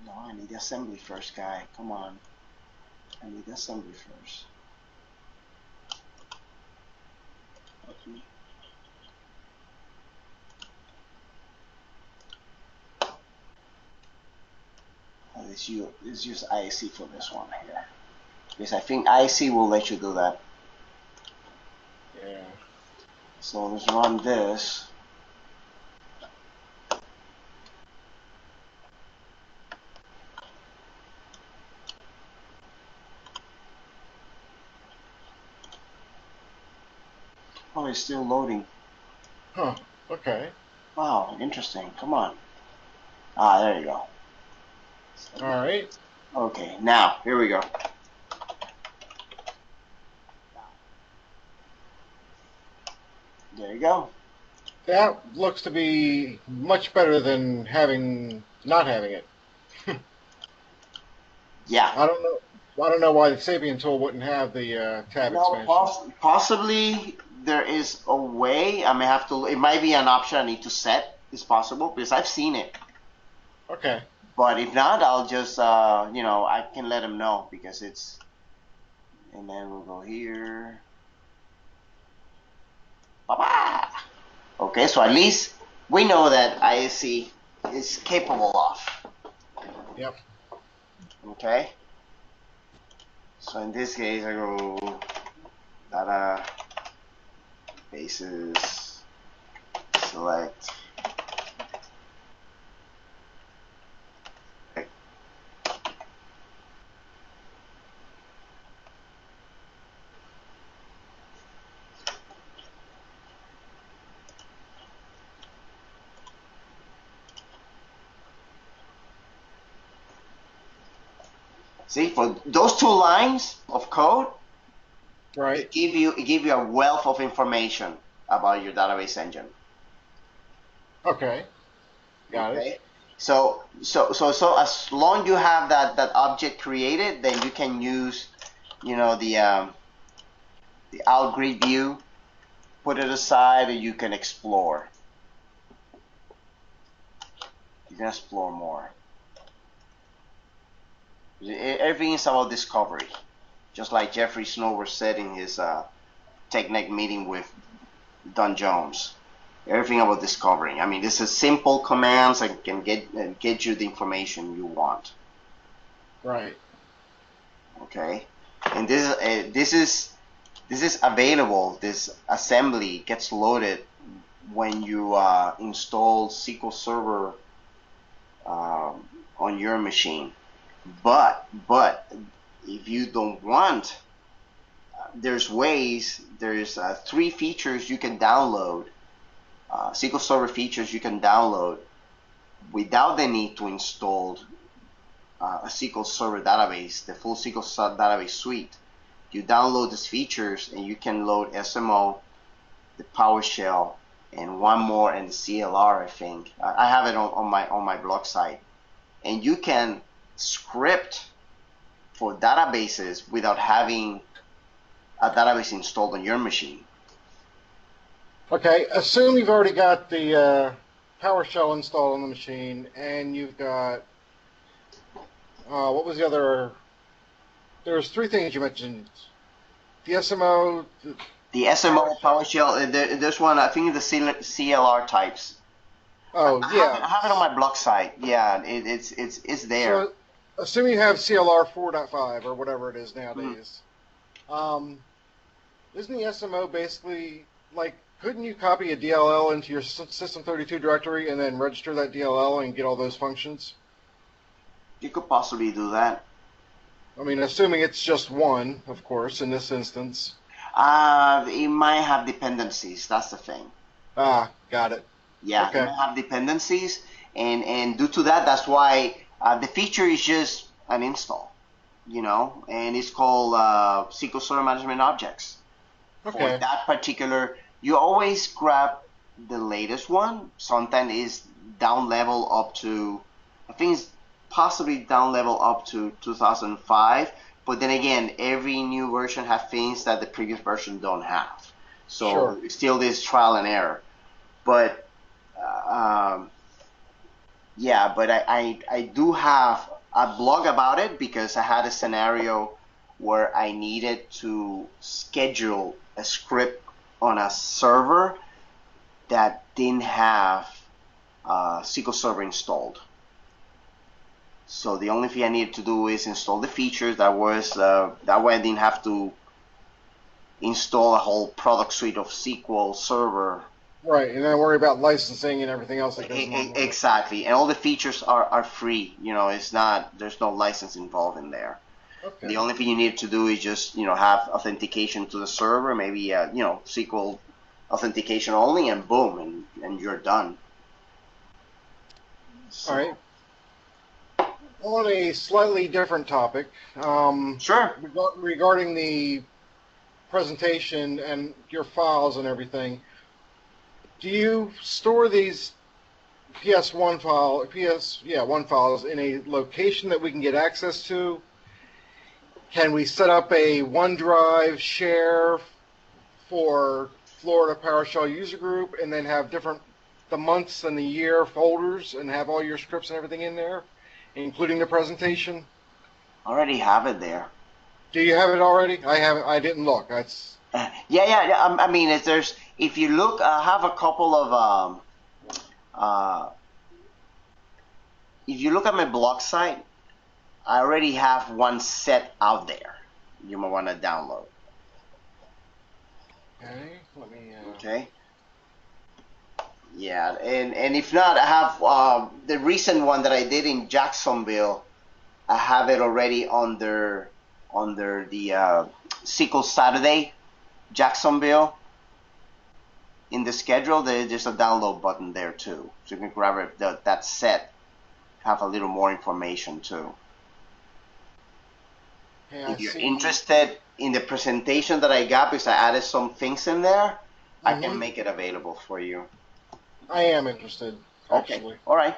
No, I need the assembly first, guy. Come on. I need the assembly first. Okay. Let's use IC for this one here. Because I think IC will let you do that. Yeah. So let's run this. Oh, it's still loading. Huh. Okay. Wow, interesting. Come on. Ah, there you go. All right. Okay, now, here we go. There you go. That looks to be much better than not having it. Yeah. I don't know why the Sapien tool wouldn't have the tab expansion. Possibly there is a way. I may have to. It might be an option I need to set. It's possible because I've seen it. Okay. But if not, I'll just I can let them know because it's. And then we'll go here. Bye-bye. Okay, so at least we know that ISC is capable of. Yep. Okay. So in this case, I go data bases, select. Okay. See, for those 2 lines of code, right, it give you a wealth of information about your database engine. Okay, got it. So as long as you have that object created, then you can use, the out grid view, put it aside, and you can explore. You can explore more. Everything is about discovery, just like Jeffrey Snower said in his TechNet meeting with Don Jones. Everything about discovering. I mean, this is simple commands that can get you the information you want. Right. Okay, and this is available. This assembly gets loaded when you install SQL Server on your machine. But if you don't want, there's 3 features you can download SQL Server features you can download without the need to install a SQL Server database, the full SQL database suite. You download these features and you can load SMO, the PowerShell, and one more, and the CLR, I think. I have it on my blog site. And you can script for databases without having a database installed on your machine. Okay, assume you've already got the PowerShell installed on the machine, and you've got, what was the other? There's three things you mentioned. The SMO. The SMO, PowerShell, there's one, I think the CLR types. Oh, yeah. I have it on my blog site. Yeah, it's there. So, assuming you have CLR 4.5 or whatever it is nowadays, isn't the SMO basically, like, couldn't you copy a DLL into your System32 directory and then register that DLL and get all those functions? You could possibly do that. I mean, assuming it's just one, of course, in this instance. It might have dependencies. That's the thing. Ah, got it. Yeah, Okay. it might have dependencies, and due to that, that's why the feature is just an install, you know, and it's called SQL Server Management Objects. Okay. For that particular, you always grab the latest one. Sometimes it's down level up to, I think it's possibly down level up to 2005. But then again, every new version has things that the previous version don't have. So Sure. still this trial and error. But yeah, but I do have a blog about it because I had a scenario where I needed to schedule a script on a server that didn't have SQL Server installed. So the only thing I needed to do is install the features. That was that way I didn't have to install a whole product suite of SQL Server. Right, and then worry about licensing and everything else that goes along with it. Exactly, and all the features are free. You know, it's not, there's no license involved in there. Okay. The only thing you need to do is just, you know, have authentication to the server, maybe you know, SQL authentication only, and boom, and you're done. So, All right. On a slightly different topic, sure. regarding the presentation and your files and everything, do you store these one files in a location that we can get access to? Can we set up a OneDrive share for Florida PowerShell user group and then have the months and the year folders and have all your scripts and everything in there, including the presentation? Already have it there. Do you have it already? I haven't. I didn't look. That's Yeah. I mean, if you look, I have a couple of if you look at my blog site, I already have one set out there. You might want to download. okay. Let me. Okay. Yeah, and if not, I have the recent one that I did in Jacksonville. I have it already under the SQL Saturday Jacksonville. In the schedule, there's a download button there too, so you can grab it, that set. Have a little more information too. Okay, If you're interested in the presentation that I got, because I added some things in there, I can make it available for you. I am interested. Actually. Okay. All right.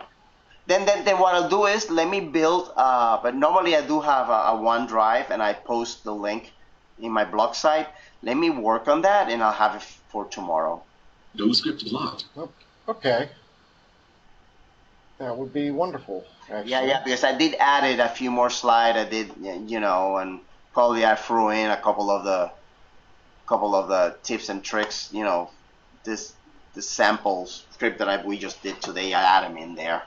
Then what I'll do is let me build. But normally I do have a OneDrive, and I post the link in my blog site. Let me work on that, and I'll have it for tomorrow. No script blocked. Okay. That would be wonderful. Actually. Yeah, because I did added a few more slides. I did, you know, and probably I threw in a couple of the tips and tricks. You know, the samples script that we just did today. I add them in there.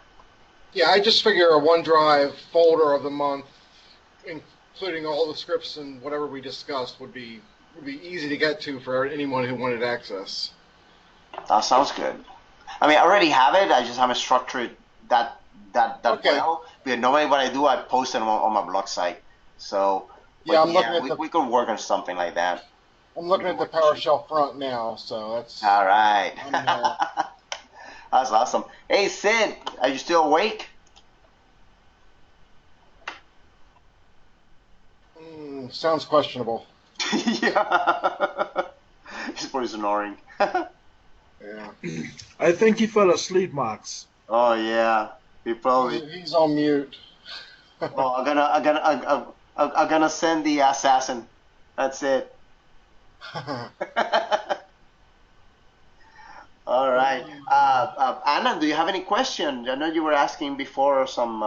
Yeah, I just figure a OneDrive folder of the month, including all the scripts and whatever we discussed, would be easy to get to for anyone who wanted access. That sounds good. I mean, I already have it. I just haven't structured that Okay. well. Because normally what I do, I post it on my blog site. So, Yeah, I'm looking at we could work on something like that. I'm looking at the PowerShell front now, so that's All right. I'm there. That's awesome. Hey, Sid, are you still awake? Sounds questionable. Yeah. He's probably snoring. Yeah. I think he fell asleep, Max. Oh yeah. He probably. He's on mute. Oh, I'm gonna send the assassin. That's it. All right. Anna, do you have any questions? I know you were asking before on some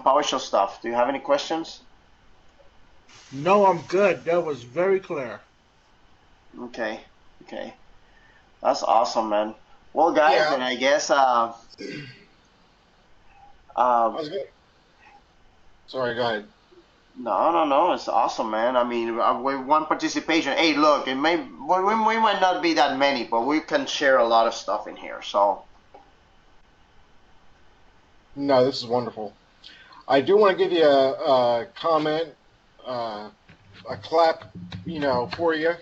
PowerShell stuff. Do you have any questions? No, I'm good. That was very clear. Okay. Okay. That's awesome, man. Well, guys, Yeah. then I guess I was good. Sorry, go ahead. no. It's awesome, man. I mean, with one participation. Hey, look, we might not be that many, but we can share a lot of stuff in here. So. No, this is wonderful. I do want to give you a comment, a clap, for you.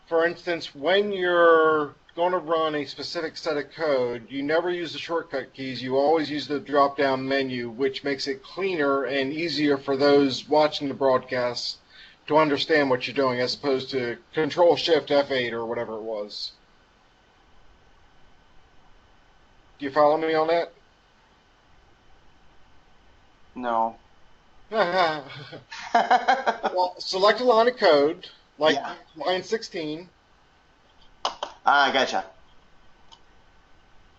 For instance, when you're going to run a specific set of code, you never use the shortcut keys. You always use the drop-down menu, which makes it cleaner and easier for those watching the broadcast to understand what you're doing, as opposed to Control-Shift F8 or whatever it was. Do you follow me on that? No. Well, select a line of code, like Yeah. line 16. Ah, gotcha.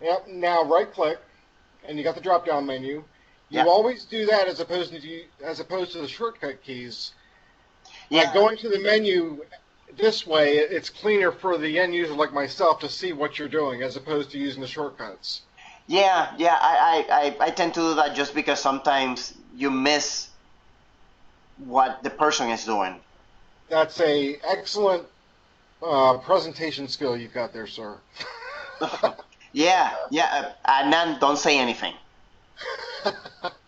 Yep. Now right-click, and you got the drop-down menu. You Yeah. always do that as opposed to the shortcut keys. Yeah. Like going to the menu this way, it's cleaner for the end user like myself to see what you're doing, as opposed to using the shortcuts. Yeah. I tend to do that just because sometimes you miss what the person is doing. That's a excellent presentation skill you've got there, sir. Yeah. Adnan, don't say anything.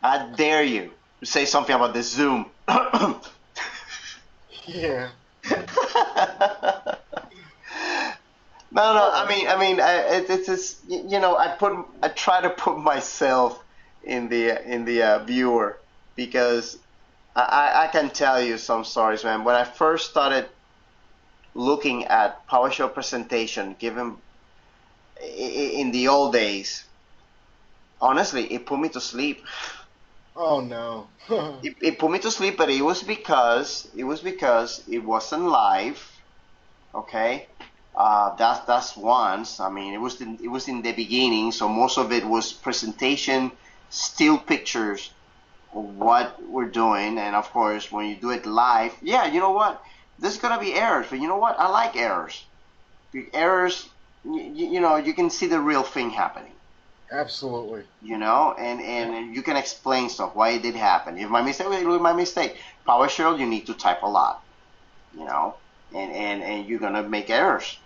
I dare you to say something about the Zoom. Yeah. No. It's just, I try to put myself in the viewer, because I can tell you some stories, man. When I first started looking at PowerShell presentation, given in the old days, honestly, it put me to sleep. Oh no. It put me to sleep, but it was because it wasn't live. Okay, that's once. I mean, it was in the beginning, so most of it was presentation, still pictures of what we're doing, and of course, when you do it live, yeah, you know what? There's gonna be errors, but you know what? I like errors. The errors, you can see the real thing happening. Absolutely. And you can explain stuff, why it did happen. If my mistake, it was my mistake. PowerShell, you need to type a lot, and you're gonna make errors.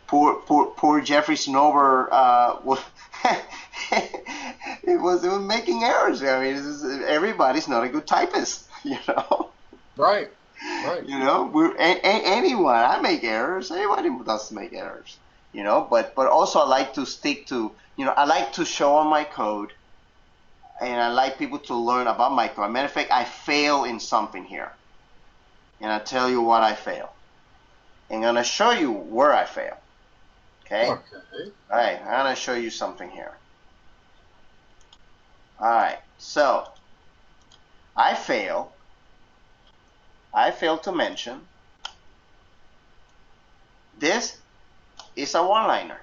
Poor Jeffrey Snover it was making errors. I mean, everybody's not a good typist, Right. Anyone. I make errors. Everybody does make errors, But also, I like to stick to, I like to show on my code, and I like people to learn about my code. As a matter of fact, I fail in something here, and I tell you what I fail. I'm gonna show you where I fail. Okay. Okay. All right. I'm gonna show you something here. All right. So I fail to mention this is a one-liner.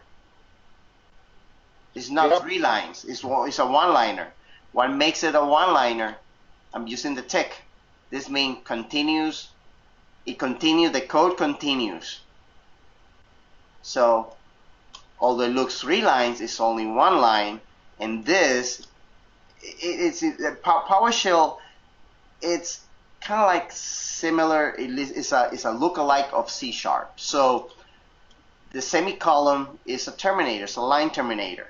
It's not 3 lines. It's a one-liner. What makes it a one-liner? I'm using the tick. This means continues. It continues. The code continues. So although it looks 3 lines, it's only 1 line. And this, it's PowerShell. It's kind of like similar. It's a lookalike of C#. So the semicolon is a terminator. It's a line terminator.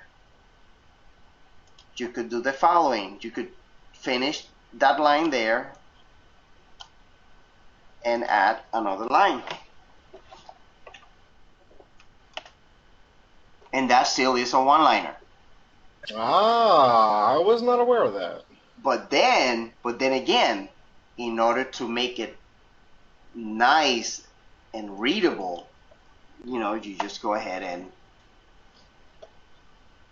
You could do the following. You could finish that line there, and add another line. And that still is a one-liner. Ah, I was not aware of that. But then again, in order to make it nice and readable, you know, you just go ahead and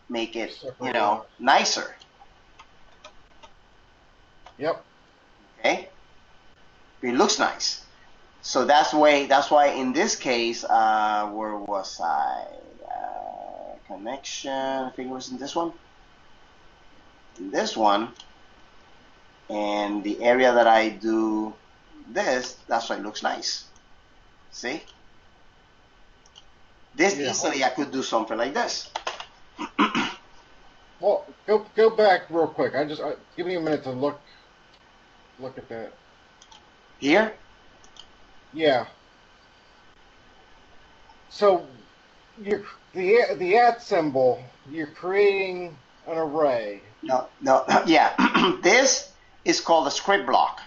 make it, you know, nicer. Yep. Okay? It looks nice. So that's why in this case, where was I? Connection, I think it was in this one. In this one. And the area that I do this, that's why it looks nice. See? This easily I could do something like this. Well, go back real quick. Give me a minute to look at that. Here? Yeah. So the at symbol, you're creating an array. No, yeah. This is called a script block.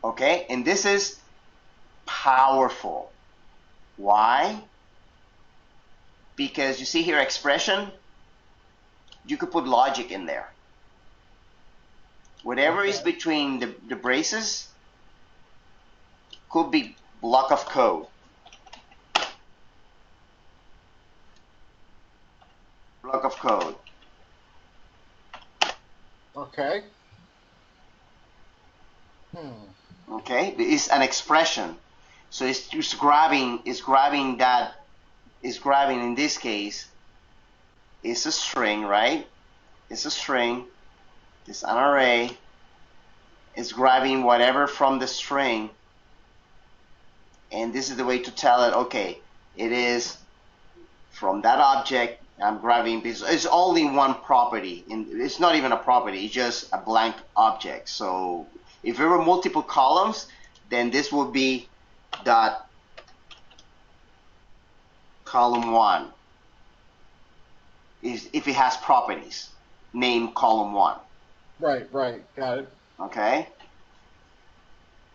Okay, and this is powerful. Why? Because you see here expression, you could put logic in there. Whatever is between the braces could be block of code. Block of code. Okay. Okay, it's an expression. So it's just grabbing that, it's grabbing in this case, it's a string, right? It's a string, it's an array, it's grabbing whatever from the string, and this is the way to tell it, okay, it is from that object, I'm grabbing this, it's only one property, and it's not even a property, it's just a blank object. So if there were multiple columns, then this would be dot column 1 is if it has properties, name column 1. Right, got it. Okay,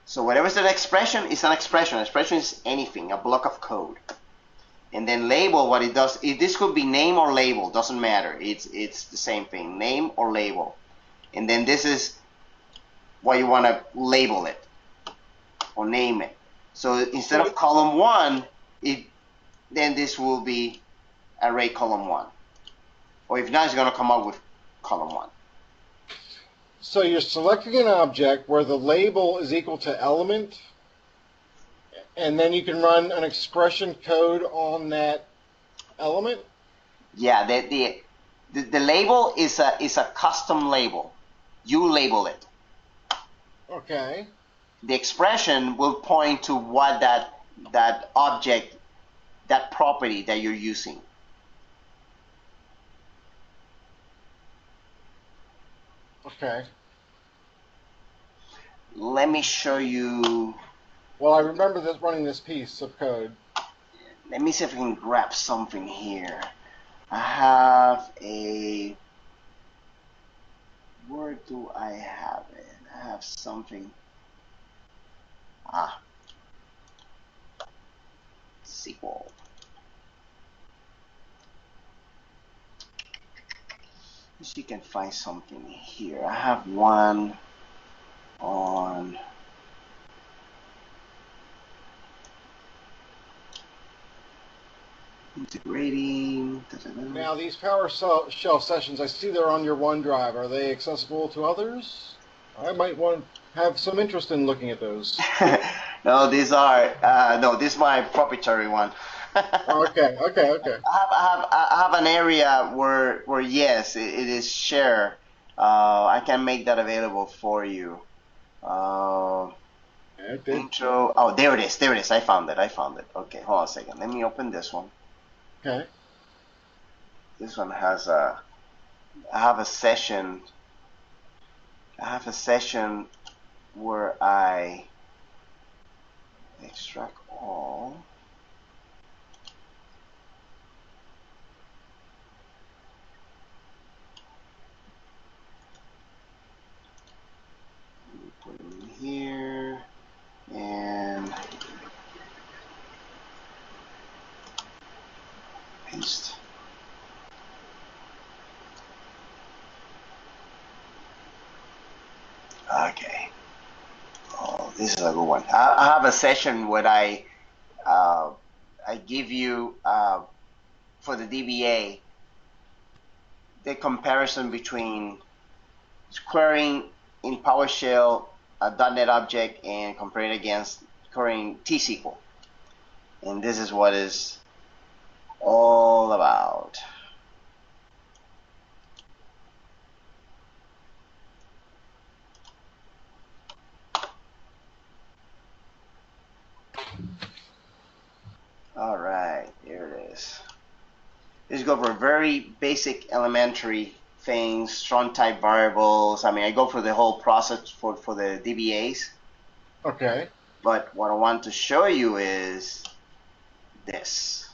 so whatever is an expression is an expression. Expression is anything, a block of code. And then label, what it does, this could be name or label, doesn't matter, it's the same thing, name or label. And then this is what you want to label it or name it. So instead of column 1, then this will be array column 1. Or if not, it's going to come up with column 1. So you're selecting an object where the label is equal to element, and then you can run an expression code on that element? Yeah, the label is a custom label. You label it. Okay. The expression will point to what that object, that property that you're using. Okay. Let me show you. Well, I remember running this piece of code. Let me see if I can grab something here. I have a. Where do I have it? I have something. SQL. If you can find something here. I have one on. Integrating. Now, these PowerShell sessions, I see they're on your OneDrive. Are they accessible to others? I might want to have some interest in looking at those. No, these are no. This is my proprietary one. Okay. I have an area where yes, it is shared. I can make that available for you. Intro. Oh, there it is. There it is. I found it. Okay, hold on a second. Let me open this one. Okay. This one has a. I have a session where I extract all. Put it in here. Okay. Oh, this is a good one. I have a session where I give you for the DBA the comparison between querying in PowerShell a .NET object and compare it against querying T-SQL. And this is what it's all about. All right, here it is. Let's go for very basic elementary things, strong type variables. I mean, I go for the whole process for the DBAs. Okay. But what I want to show you is this.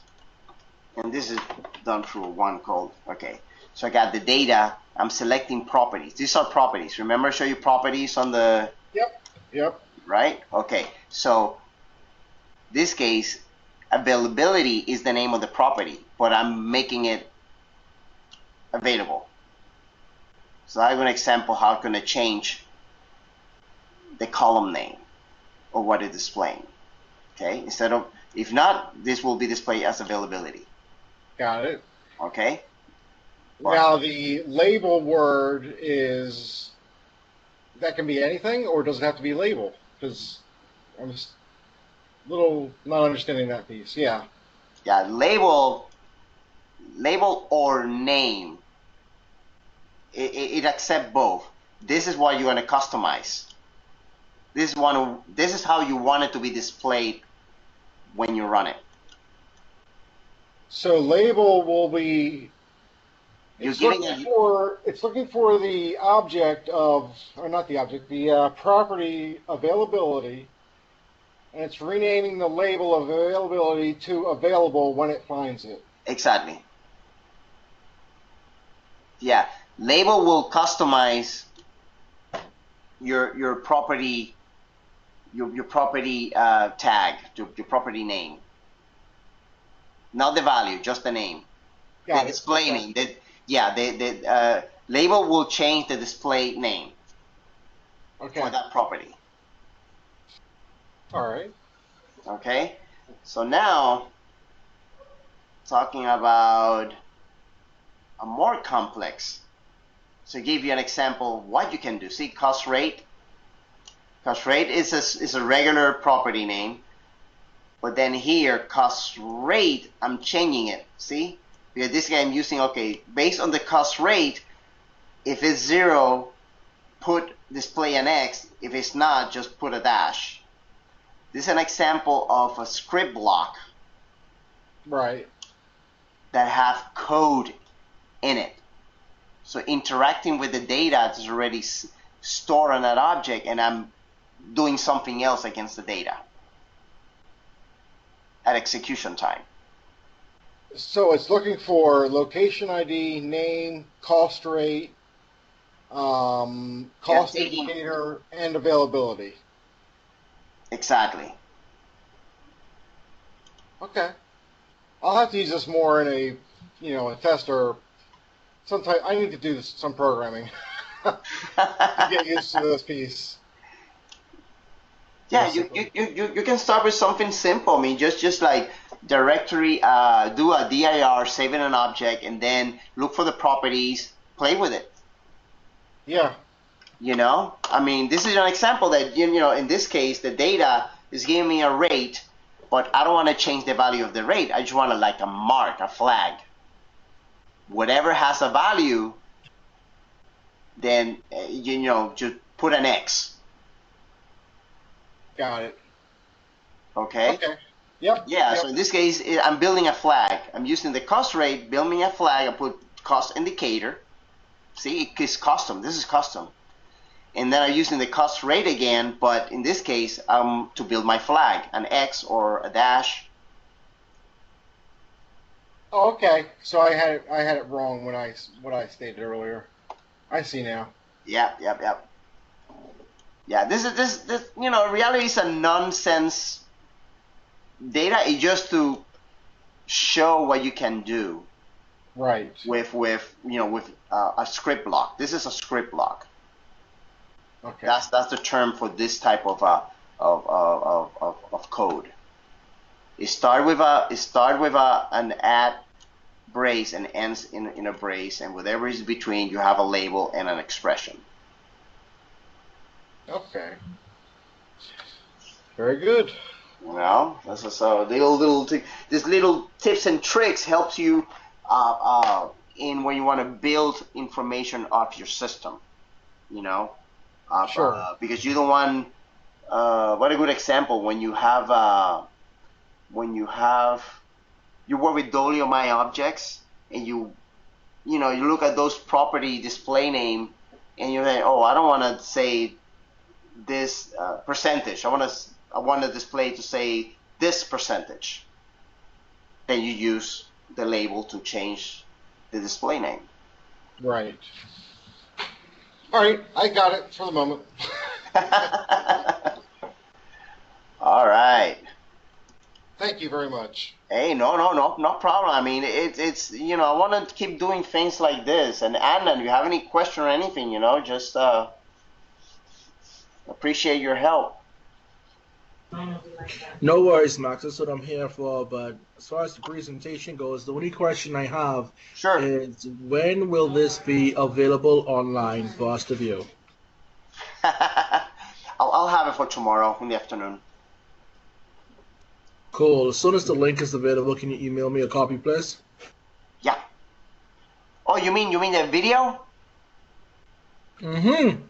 And this is done through one code. Okay. So I got the data. I'm selecting properties. These are properties. Remember I showed you properties on the... Yep. Right? Okay. So this case, availability is the name of the property, but I'm making it available. So I have an example how I'm going to change the column name or what it's displaying. Okay, instead of, if not, this will be displayed as availability. Got it. Okay. Now the label word is, that can be anything, or does it have to be label? Because I'm just a little not understanding that piece. Yeah. Yeah, label or name. It accepts both. This is what you want to customize. This is how you want it to be displayed when you run it. So label will be. It's looking for the object of, or not the object, the property availability, and it's renaming the label of availability to available when it finds it. Exactly. Yeah, label will customize your property, your property tag, your property name. Not the value, just the name. The display name. The label will change the display name for that property. All right. Okay. So now, talking about a more complex. So give you an example of what you can do. See, cost rate. Cost rate is a regular property name. But then here, cost rate, I'm changing it. See? Because this guy I'm using, okay, based on the cost rate, if it's 0, put display an X. If it's not, just put a dash. This is an example of a script block. Right. That have code in it. So interacting with the data is already stored on that object, and I'm doing something else against the data at execution time. So it's looking for location ID, name, cost rate, cost indicator, and availability. Exactly. Okay. I'll have to use this more in a test or sometime. I need to do some programming to get used to this piece. Yeah, you can start with something simple. I mean, just like directory, do a dir, save in an object, and then look for the properties, play with it. Yeah. You know, I mean, this is an example that, in this case, the data is giving me a rate, but I don't want to change the value of the rate. I just want to like a mark, a flag. Whatever has a value, then, just put an X. Got it. Okay? Okay. Yep. Yeah, yep. So in this case, I'm building a flag. I'm using the cost rate, building a flag, I put cost indicator. See, it's custom. This is custom. And then I'm using the cost rate again, but in this case, to build my flag, an X or a dash. Oh, okay. So I had it wrong when what I stated earlier. I see now. Yep. Yeah, this reality is a nonsense data. It's just to show what you can do. Right. With a script block. This is a script block. Okay. That's the term for this type of code. It start with an at brace and ends in a brace, and whatever is between, you have a label and an expression. Okay. Very good. You know, so these little tips and tricks helps you in when you want to build information off your system. You know, Sure. because you don't want. What a good example when you you work with Dolio My Objects, and you look at those property display name, and you're like, oh, I don't want to say this percentage. I want the display to say this percentage. Then you use the label to change the display name. Right. All right, I got it for the moment. All right. Thank you very much. Hey, no problem. I mean, it's I want to keep doing things like this. And Adnan, if you have any question or anything, just appreciate your help. No worries, Max. That's what I'm here for. But as far as the presentation goes, the only question I have Sure. is when will this be available online for us to view? I'll have it for tomorrow in the afternoon. Cool. As soon as the link is available, can you email me a copy, please? Yeah. Oh, you mean the video? Mm-hmm.